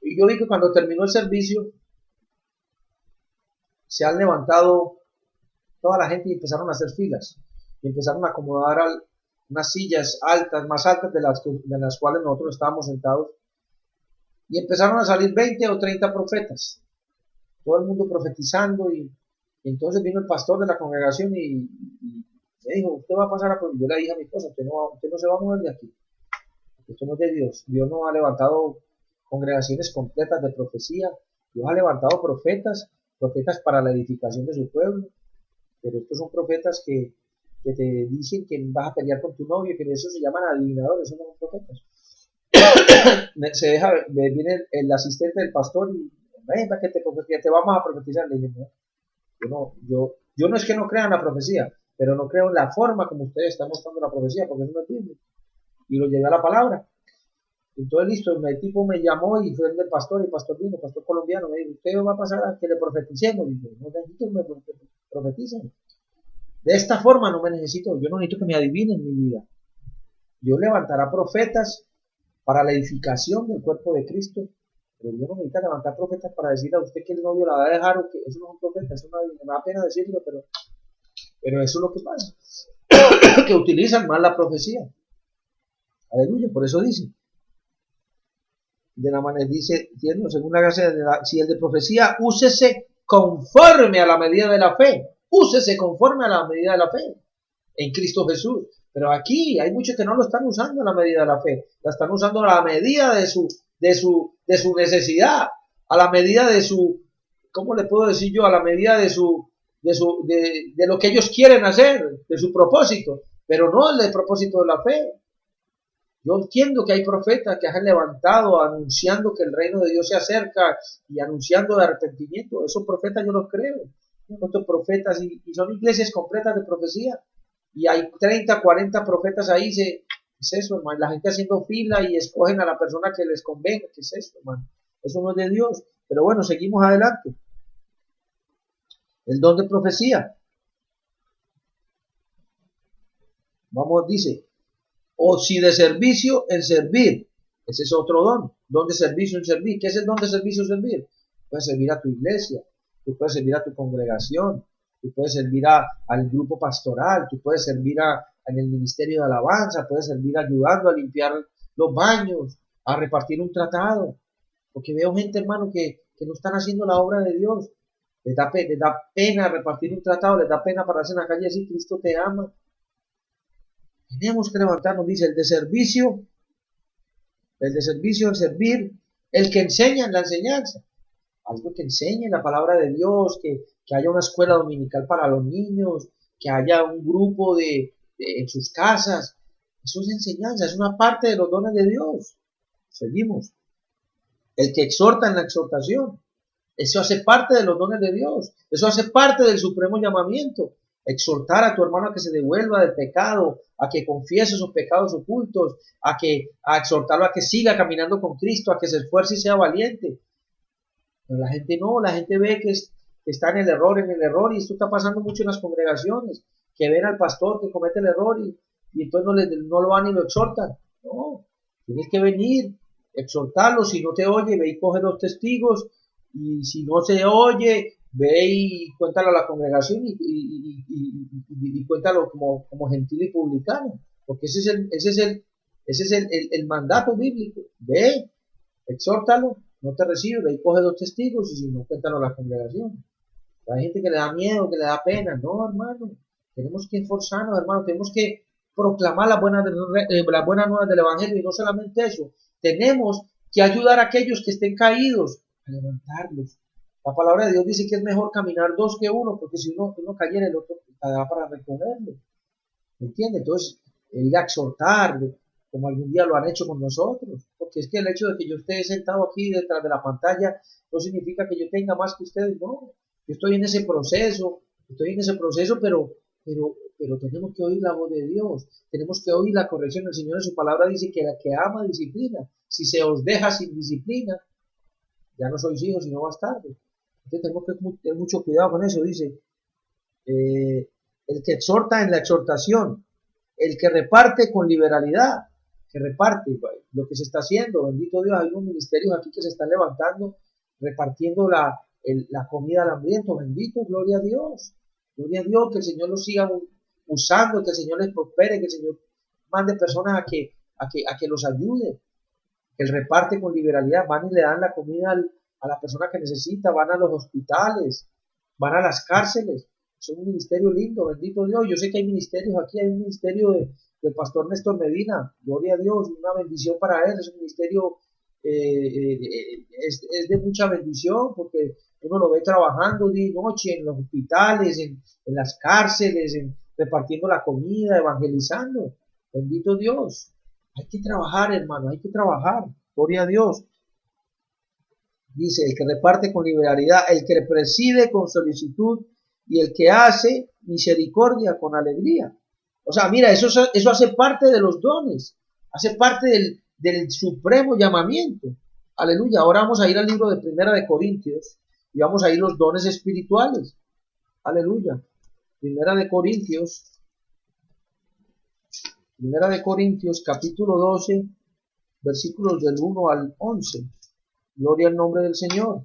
y yo vi que cuando terminó el servicio, se han levantado toda la gente y empezaron a hacer filas, y empezaron a acomodar unas sillas altas, más altas de las cuales nosotros estábamos sentados, y empezaron a salir 20 o 30 profetas, todo el mundo profetizando, y entonces vino el pastor de la congregación y me dijo, usted va a pasar a... Yo le dije a mi esposa, usted no se va a mover de aquí, esto no es de Dios. Dios no ha levantado congregaciones completas de profecía, Dios ha levantado profetas para la edificación de su pueblo, pero estos son profetas que te dicen que vas a pelear con tu novio, que eso se llaman adivinadores, esos no son profetas. Viene el asistente del pastor y ven para que te vamos a profetizar. Le dije, yo no es que no crea en la profecía, pero no creo en la forma como ustedes están mostrando la profecía, porque eso no es bíblico. Y lo llevé a la palabra. Entonces listo, el tipo me llamó y fue el del pastor, el pastor vino, el pastor colombiano, me dijo, ¿usted va a pasar a que le profeticemos? Y yo, no necesito que me profeticen. De esta forma no me necesito, yo no necesito que me adivinen mi vida. Dios levantará profetas para la edificación del cuerpo de Cristo, pero yo no necesito levantar profetas para decirle a usted que el novio la va a dejar o que eso no es un profeta, eso me da pena decirlo, pero eso es lo que pasa, que utilizan mal la profecía. Aleluya, por eso dice, de la manera, dice, según la gracia si el de profecía, úsese conforme a la medida de la fe, úsese conforme a la medida de la fe, en Cristo Jesús. Pero aquí hay muchos que no lo están usando a la medida de la fe, la están usando a la medida de su necesidad, a la medida de su, ¿cómo le puedo decir yo? A la medida de lo que ellos quieren hacer, de su propósito, pero no el propósito de la fe. Yo entiendo que hay profetas que han levantado anunciando que el reino de Dios se acerca y anunciando de arrepentimiento. Esos profetas yo los creo. Estos profetas y son iglesias completas de profecía. Y hay 30, 40 profetas ahí. ¿Qué es eso, hermano? La gente haciendo fila y escogen a la persona que les convenga. ¿Qué es eso, hermano? Eso no es de Dios. Pero bueno, seguimos adelante. El don de profecía. Vamos, dice. O si de servicio, en servir. Ese es otro don. Don de servicio, en servir. ¿Qué es el don de servicio, en servir? Puedes servir a tu iglesia, tú puedes servir a tu congregación, tú puedes servir al grupo pastoral, tú puedes servir en el ministerio de alabanza, puedes servir ayudando a limpiar los baños, a repartir un tratado. Porque veo gente, hermano, que no están haciendo la obra de Dios. Les da pena repartir un tratado, les da pena pararse en la calle y decir, Cristo te ama. Tenemos que levantarnos, dice, el de servicio, el servir, el que enseña en la enseñanza, algo que enseñe la palabra de Dios, que haya una escuela dominical para los niños, que haya un grupo en sus casas. Eso es enseñanza, es una parte de los dones de Dios. Seguimos. El que exhorta en la exhortación, eso hace parte de los dones de Dios, eso hace parte del supremo llamamiento. Exhortar a tu hermano a que se devuelva del pecado, a que confiese sus pecados ocultos, a exhortarlo a que siga caminando con Cristo, a que se esfuerce y sea valiente. Pero la gente no, la gente ve que está en el error, y esto está pasando mucho en las congregaciones, que ven al pastor que comete el error y entonces no lo van y lo exhortan. No, tienes que venir, exhortarlo. Si no te oye, ve y coge los testigos, y si no se oye, ve y cuéntalo a la congregación y cuéntalo como gentil y publicano, porque ese es el mandato bíblico. Ve, exhórtalo, no te recibe, ve y coge dos testigos, y si no, cuéntalo a la congregación. Hay gente que le da miedo, que le da pena. No, hermano, tenemos que esforzarnos, hermano, tenemos que proclamar las buenas nuevas del Evangelio, y no solamente eso, tenemos que ayudar a aquellos que estén caídos, a levantarlos. La palabra de Dios dice que es mejor caminar dos que uno, porque si uno cayera, el otro da para recogerlo. ¿Me entiendes? Entonces, ir a exhortar, como algún día lo han hecho con nosotros, porque es que el hecho de que yo esté sentado aquí detrás de la pantalla no significa que yo tenga más que ustedes. No, yo estoy en ese proceso, pero tenemos que oír la voz de Dios, tenemos que oír la corrección del Señor. En su palabra dice que la que ama disciplina. Si se os deja sin disciplina, Ya no sois hijos, sino bastardos. Entonces tenemos que tener mucho cuidado con eso. Dice, el que exhorta en la exhortación, el que reparte con liberalidad, que reparte lo que se está haciendo. Bendito Dios, hay unos ministerios aquí que se están levantando, repartiendo la comida al hambriento. Bendito, gloria a Dios. Gloria a Dios, que el Señor los siga usando, que el Señor les prospere, que el Señor mande personas a que los ayude. El reparte con liberalidad, van y le dan la comida a la persona que necesita, van a los hospitales, van a las cárceles. Es un ministerio lindo, bendito Dios. Yo sé que hay ministerios aquí, hay un ministerio del pastor Néstor Medina, gloria a Dios, una bendición para él. Es un ministerio, es de mucha bendición, porque uno lo ve trabajando día y noche en los hospitales, en las cárceles, repartiendo la comida, evangelizando. Bendito Dios. Hay que trabajar, hermano, hay que trabajar. Gloria a Dios. Dice, el que reparte con liberalidad, el que preside con solicitud y el que hace misericordia con alegría. O sea, mira, eso hace parte de los dones, hace parte del supremo llamamiento. Aleluya. Ahora vamos a ir al libro de Primera de Corintios y vamos a ir los dones espirituales. Aleluya. Primera de Corintios capítulo 12, versículos del 1 al 11. Gloria al nombre del Señor.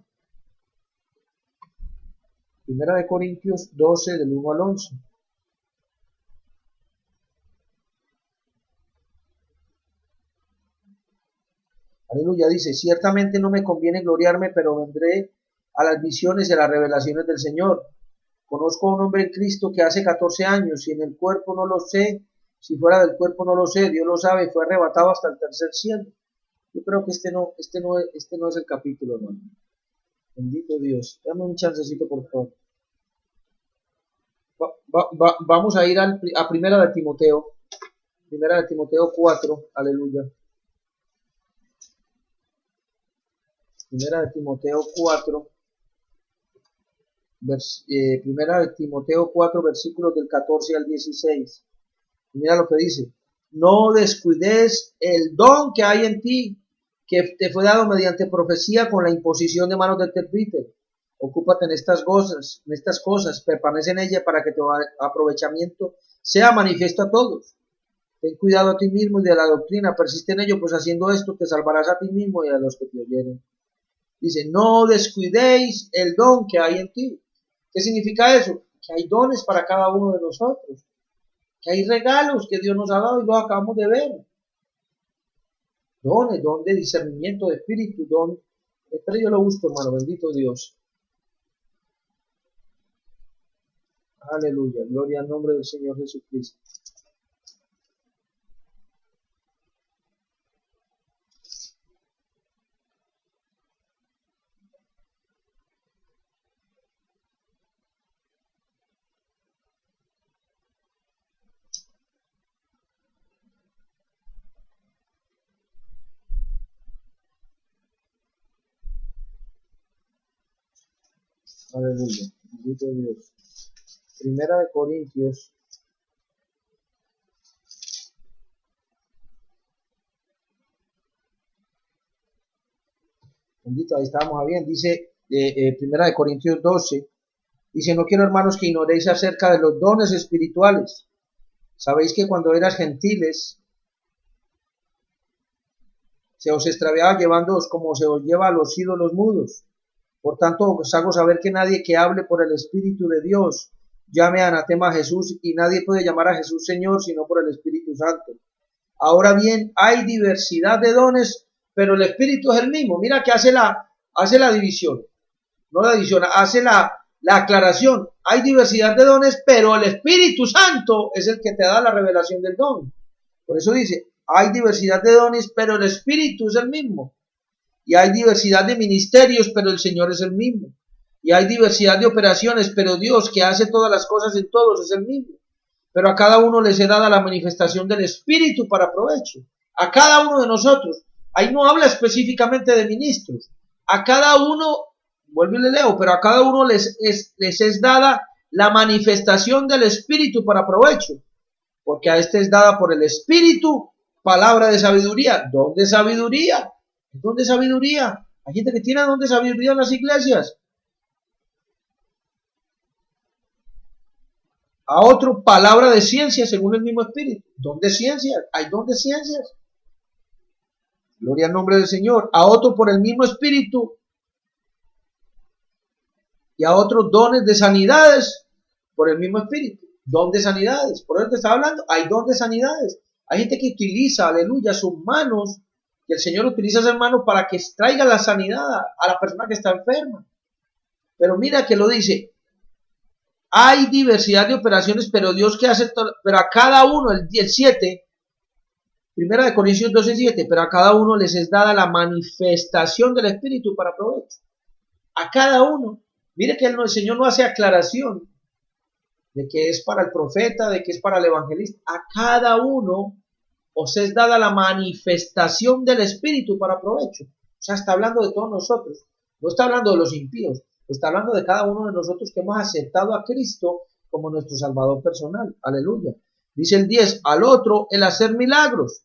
Primera de Corintios 12, del 1 al 11. Aleluya, dice, ciertamente no me conviene gloriarme, pero vendré a las visiones y a las revelaciones del Señor. Conozco a un hombre en Cristo que hace 14 años, y en el cuerpo no lo sé, si fuera del cuerpo no lo sé, Dios lo sabe, fue arrebatado hasta el tercer cielo. Yo creo que este no es el capítulo, hermano. Bendito Dios. Dame un chancecito, por favor. Vamos a ir a Primera de Timoteo. Primera de Timoteo 4. Aleluya. Primera de Timoteo 4. Primera de Timoteo 4, versículos del 14 al 16. Y mira lo que dice. No descuides el don que hay en ti, que te fue dado mediante profecía con la imposición de manos del presbítero. Ocúpate en estas cosas, permanece en ellas para que tu aprovechamiento sea manifiesto a todos. Ten cuidado a ti mismo y de la doctrina, persiste en ello, pues haciendo esto te salvarás a ti mismo y a los que te oyeren. Dice, no descuidéis el don que hay en ti. ¿Qué significa eso? Que hay dones para cada uno de nosotros, que hay regalos que Dios nos ha dado y los acabamos de ver. Dones, don de discernimiento de espíritu, don. Pero yo lo busco, hermano, bendito Dios. Aleluya, gloria al nombre del Señor Jesucristo. Aleluya, bendito Dios. Primera de Corintios. Bendito, ahí estábamos bien. Dice, Primera de Corintios 12. Dice, no quiero, hermanos, que ignoréis acerca de los dones espirituales. Sabéis que cuando eras gentiles, se os extraviaba llevándoos como se os lleva a los ídolos mudos. Por tanto, os hago saber que nadie que hable por el Espíritu de Dios llame anatema a Jesús, y nadie puede llamar a Jesús Señor sino por el Espíritu Santo. Ahora bien, hay diversidad de dones, pero el Espíritu es el mismo. Mira que hace la división, no la división, hace la aclaración. Hay diversidad de dones, pero el Espíritu Santo es el que te da la revelación del don. Por eso dice, hay diversidad de dones, pero el Espíritu es el mismo. Y hay diversidad de ministerios, pero el Señor es el mismo. Y hay diversidad de operaciones, pero Dios, que hace todas las cosas en todos, es el mismo. Pero a cada uno les he dado la manifestación del Espíritu para provecho. A cada uno de nosotros. Ahí no habla específicamente de ministros. A cada uno, vuelvo y le leo, pero a cada uno les es dada la manifestación del Espíritu para provecho. Porque a este es dada por el Espíritu palabra de sabiduría. ¿Dónde sabiduría? ¿Dónde sabiduría? Hay gente que tiene don de sabiduría en las iglesias. A otro, palabra de ciencia según el mismo Espíritu. Don de ciencias. Hay don de ciencias. Gloria al nombre del Señor. A otro por el mismo Espíritu. Y a otros dones de sanidades por el mismo Espíritu. Don de sanidades. Por eso te estaba hablando. Hay don de sanidades. Hay gente que utiliza, aleluya, sus manos. Que el Señor utiliza esas manos para que traiga la sanidad a la persona que está enferma. Pero mira que lo dice. Hay diversidad de operaciones, pero Dios que hace todo, pero a cada uno, el 7, primera de Corintios 12:7, pero a cada uno les es dada la manifestación del Espíritu para provecho. A cada uno. Mire que el Señor no hace aclaración de que es para el profeta, de que es para el evangelista. A cada uno os es dada la manifestación del Espíritu para provecho. O sea, está hablando de todos nosotros. No está hablando de los impíos. Está hablando de cada uno de nosotros que hemos aceptado a Cristo como nuestro Salvador personal. Aleluya. Dice el 10, al otro el hacer milagros.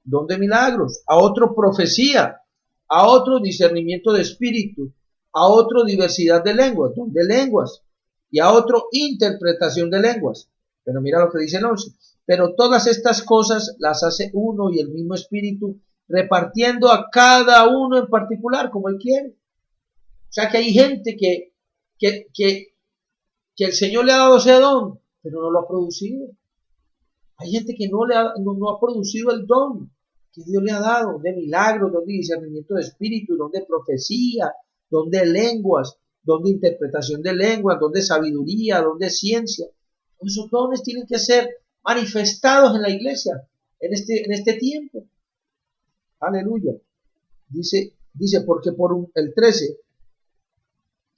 Don de milagros. A otro profecía. A otro discernimiento de espíritu. A otro diversidad de lenguas. Don de lenguas. Y a otro interpretación de lenguas. Pero mira lo que dice el 11. Pero todas estas cosas las hace uno y el mismo Espíritu, repartiendo a cada uno en particular como Él quiere. O sea que hay gente que el Señor le ha dado ese don, pero no lo ha producido. Hay gente que no ha producido el don que Dios le ha dado, de milagros, don de discernimiento de espíritu, don de profecía, don de lenguas, don de interpretación de lenguas, don de sabiduría, don de ciencia. Esos dones tienen que ser manifestados en la iglesia en este tiempo. Aleluya. Dice porque el 13,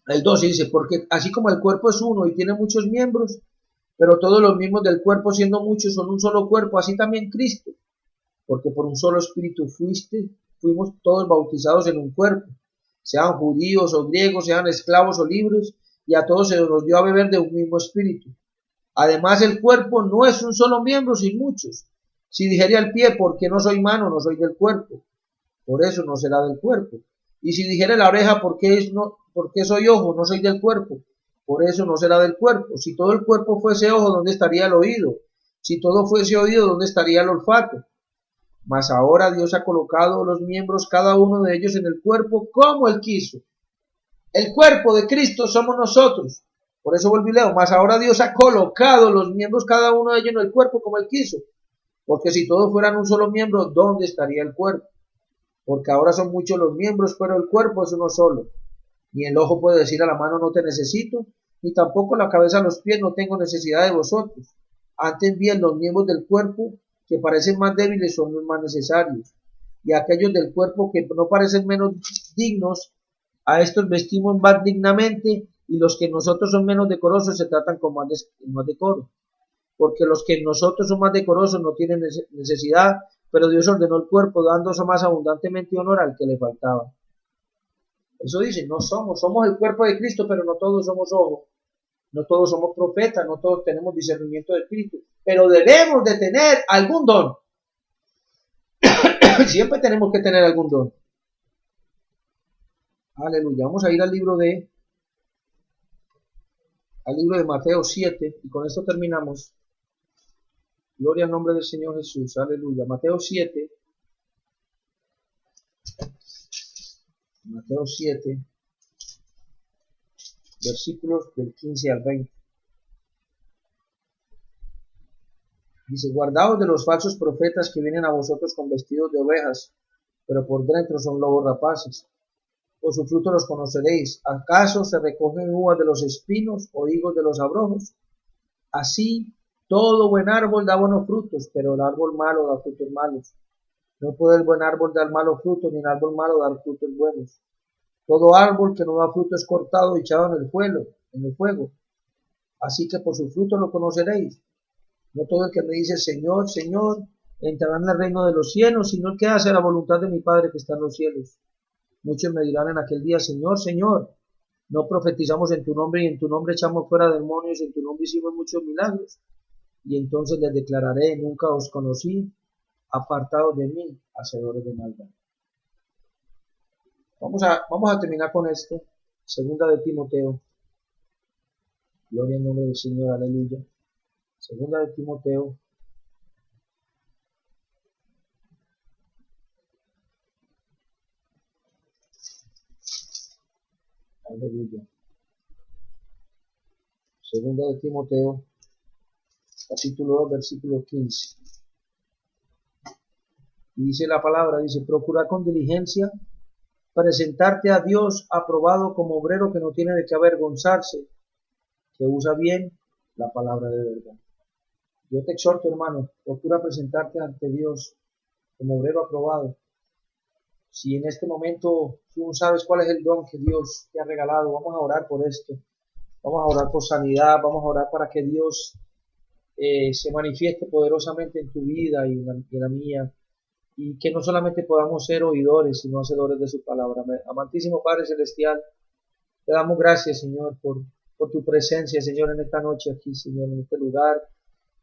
el 12 dice, porque así como el cuerpo es uno y tiene muchos miembros, pero todos los miembros del cuerpo siendo muchos son un solo cuerpo, así también Cristo, porque por un solo espíritu fuimos todos bautizados en un cuerpo, sean judíos o griegos, sean esclavos o libres, y a todos se nos dio a beber de un mismo espíritu. Además, el cuerpo no es un solo miembro, sin muchos. Si dijere al pie, porque no soy mano, no soy del cuerpo, por eso no será del cuerpo. Y si dijere la oreja, porque soy ojo, no soy del cuerpo, por eso no será del cuerpo. Si todo el cuerpo fuese ojo, ¿dónde estaría el oído? Si todo fuese oído, ¿dónde estaría el olfato? Mas ahora Dios ha colocado los miembros, cada uno de ellos, en el cuerpo como Él quiso. El cuerpo de Cristo somos nosotros. Por eso volví y leo, mas ahora Dios ha colocado los miembros, cada uno de ellos, en el cuerpo como Él quiso. Porque si todos fueran un solo miembro, ¿dónde estaría el cuerpo? Porque ahora son muchos los miembros, pero el cuerpo es uno solo. Ni el ojo puede decir a la mano, no te necesito, ni tampoco la cabeza a los pies, no tengo necesidad de vosotros. Antes bien, los miembros del cuerpo que parecen más débiles son los más necesarios. Y aquellos del cuerpo que no parecen menos dignos, a estos vestimos más dignamente, y los que nosotros son menos decorosos se tratan con más decoro. Porque los que nosotros son más decorosos no tienen necesidad, pero Dios ordenó el cuerpo dándose más abundantemente honor al que le faltaba. Eso dice, somos el cuerpo de Cristo, pero no todos somos ojos, no todos somos profetas, no todos tenemos discernimiento de espíritu, pero debemos de tener algún don. Siempre tenemos que tener algún don. Aleluya. Vamos a ir al libro de Mateo 7, y con esto terminamos. Gloria al nombre del Señor Jesús. Aleluya. Mateo 7. Mateo 7, versículos del 15 al 20. Dice, guardaos de los falsos profetas que vienen a vosotros con vestidos de ovejas, pero por dentro son lobos rapaces. Por su fruto los conoceréis. ¿Acaso se recogen uvas de los espinos o higos de los abrojos? Así, todo buen árbol da buenos frutos, pero el árbol malo da frutos malos. No puede el buen árbol dar malos frutos, ni el árbol malo dar frutos buenos. Todo árbol que no da fruto es cortado y echado en el fuego. Así que por su fruto lo conoceréis. No todo el que me dice Señor, Señor, entrará en el reino de los cielos, sino el que hace la voluntad de mi Padre que está en los cielos. Muchos me dirán en aquel día, Señor, Señor, no profetizamos en tu nombre, y en tu nombre echamos fuera demonios, en tu nombre hicimos muchos milagros. Y entonces les declararé, nunca os conocí, apartados de mí, hacedores de maldad. Vamos a terminar con esto. Segunda de Timoteo. Gloria al nombre del Señor, aleluya. Segunda de Timoteo. Aleluya. Segunda de Timoteo, capítulo 2, versículo 15. Y dice la palabra, dice, procura con diligencia presentarte a Dios aprobado como obrero que no tiene de qué avergonzarse, que usa bien la palabra de verdad. Yo te exhorto, hermano, procura presentarte ante Dios como obrero aprobado. Si en este momento tú no sabes cuál es el don que Dios te ha regalado, vamos a orar por esto. Vamos a orar por sanidad, vamos a orar para que Dios se manifieste poderosamente en tu vida y en la mía. Y que no solamente podamos ser oidores, sino hacedores de su palabra. Amantísimo Padre Celestial, te damos gracias, Señor, por tu presencia, Señor, en esta noche aquí, Señor, en este lugar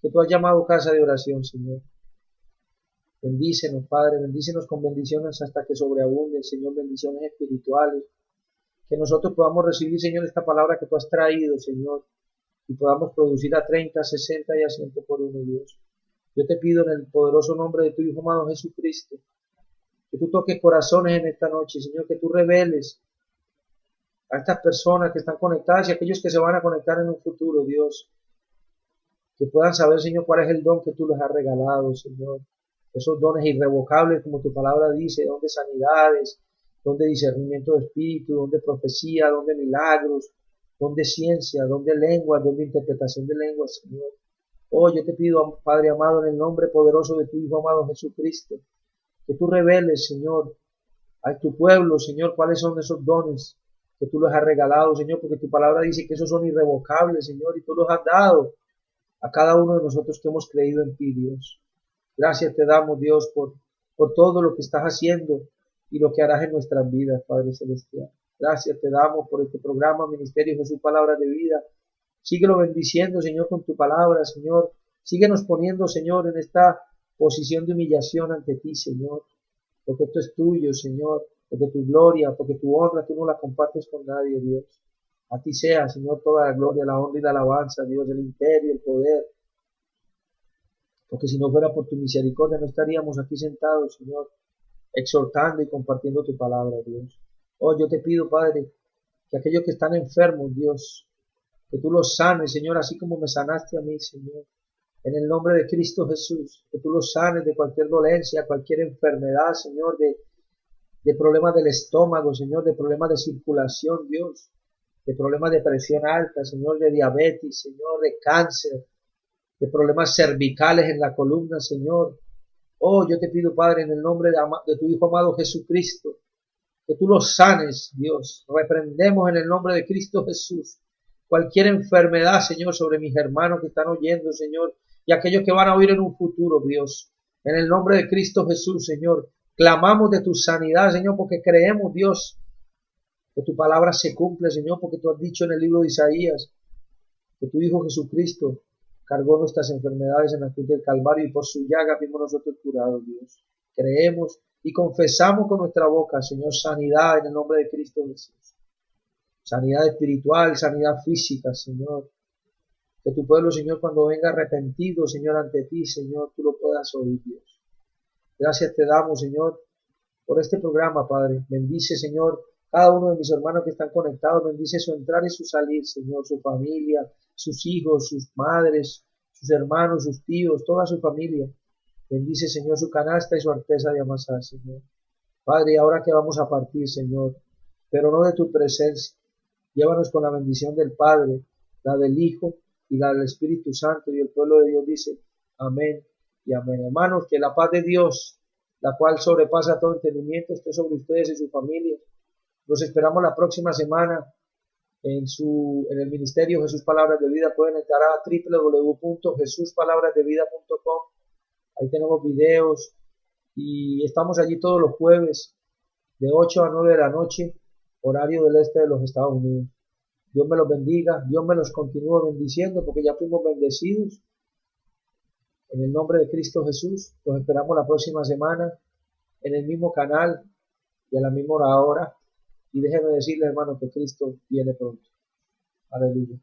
que tú has llamado casa de oración, Señor. Bendícenos, Padre, bendícenos con bendiciones hasta que sobreabunden, Señor, bendiciones espirituales. Que nosotros podamos recibir, Señor, esta palabra que tú has traído, Señor, y podamos producir a 30, 60 y a 100 por uno, Dios. Yo te pido en el poderoso nombre de tu Hijo amado Jesucristo, que tú toques corazones en esta noche, Señor, que tú reveles a estas personas que están conectadas y a aquellos que se van a conectar en un futuro, Dios, que puedan saber, Señor, cuál es el don que tú les has regalado, Señor. Esos dones irrevocables, como tu palabra dice, don de sanidades, don de discernimiento de espíritu, don de profecía, don de milagros, don de ciencia, don de lenguas, don de interpretación de lenguas, Señor. Oh, yo te pido, Padre amado, en el nombre poderoso de tu Hijo amado Jesucristo, que tú reveles, Señor, a tu pueblo, Señor, cuáles son esos dones que tú les has regalado, Señor, porque tu palabra dice que esos son irrevocables, Señor, y tú los has dado a cada uno de nosotros que hemos creído en ti, Dios. Gracias te damos, Dios, por todo lo que estás haciendo y lo que harás en nuestras vidas, Padre Celestial. Gracias te damos por este programa, Ministerio Jesús Palabras de Vida. Síguelo bendiciendo, Señor, con tu palabra, Señor. Síguenos poniendo, Señor, en esta posición de humillación ante ti, Señor. Porque esto es tuyo, Señor. Porque tu gloria, porque tu honra, tú no la compartes con nadie, Dios. A ti sea, Señor, toda la gloria, la honra y la alabanza, Dios, el imperio, el poder. Porque si no fuera por tu misericordia, no estaríamos aquí sentados, Señor, exhortando y compartiendo tu palabra, Dios. Oh, yo te pido, Padre, que aquellos que están enfermos, Dios, que tú los sanes, Señor, así como me sanaste a mí, Señor. En el nombre de Cristo Jesús, que tú los sanes de cualquier dolencia, cualquier enfermedad, Señor, de problemas del estómago, Señor, de problemas de circulación, Dios, de problemas de presión alta, Señor, de diabetes, Señor, de cáncer, de problemas cervicales en la columna, Señor. Oh, yo te pido, Padre, en el nombre de tu Hijo amado Jesucristo, que tú los sanes, Dios. Reprendemos en el nombre de Cristo Jesús cualquier enfermedad, Señor, sobre mis hermanos que están oyendo, Señor, y aquellos que van a oír en un futuro, Dios. En el nombre de Cristo Jesús, Señor, clamamos de tu sanidad, Señor, porque creemos, Dios, que tu palabra se cumple, Señor, porque tú has dicho en el libro de Isaías que tu Hijo Jesucristo cargó nuestras enfermedades en la cruz del Calvario y por su llaga fuimos nosotros curados, Dios. Creemos y confesamos con nuestra boca, Señor, sanidad en el nombre de Cristo Jesús. Sanidad espiritual, sanidad física, Señor. Que tu pueblo, Señor, cuando venga arrepentido, Señor, ante ti, Señor, tú lo puedas oír, Dios. Gracias te damos, Señor, por este programa, Padre. Bendice, Señor, cada uno de mis hermanos que están conectados. Bendice su entrar y su salir, Señor, su familia, sus hijos, sus madres, sus hermanos, sus tíos, toda su familia. Bendice, Señor, su canasta y su arteza de amasar, Señor. Padre, ahora que vamos a partir, Señor, pero no de tu presencia. Llévanos con la bendición del Padre, la del Hijo y la del Espíritu Santo. Y el pueblo de Dios dice, amén y amén. Hermanos, que la paz de Dios, la cual sobrepasa todo entendimiento, esté sobre ustedes y su familia. Los esperamos la próxima semana en el Ministerio Jesús Palabras de Vida. Pueden entrar a www.jesuspalabrasdevida.com. Ahí tenemos videos y estamos allí todos los jueves de 8 a 9 de la noche, horario del este de los Estados Unidos. Dios me los bendiga, Dios me los continúe bendiciendo porque ya fuimos bendecidos. En el nombre de Cristo Jesús, los esperamos la próxima semana en el mismo canal y a la misma hora. Y déjeme decirle, hermano, que Cristo viene pronto. Aleluya.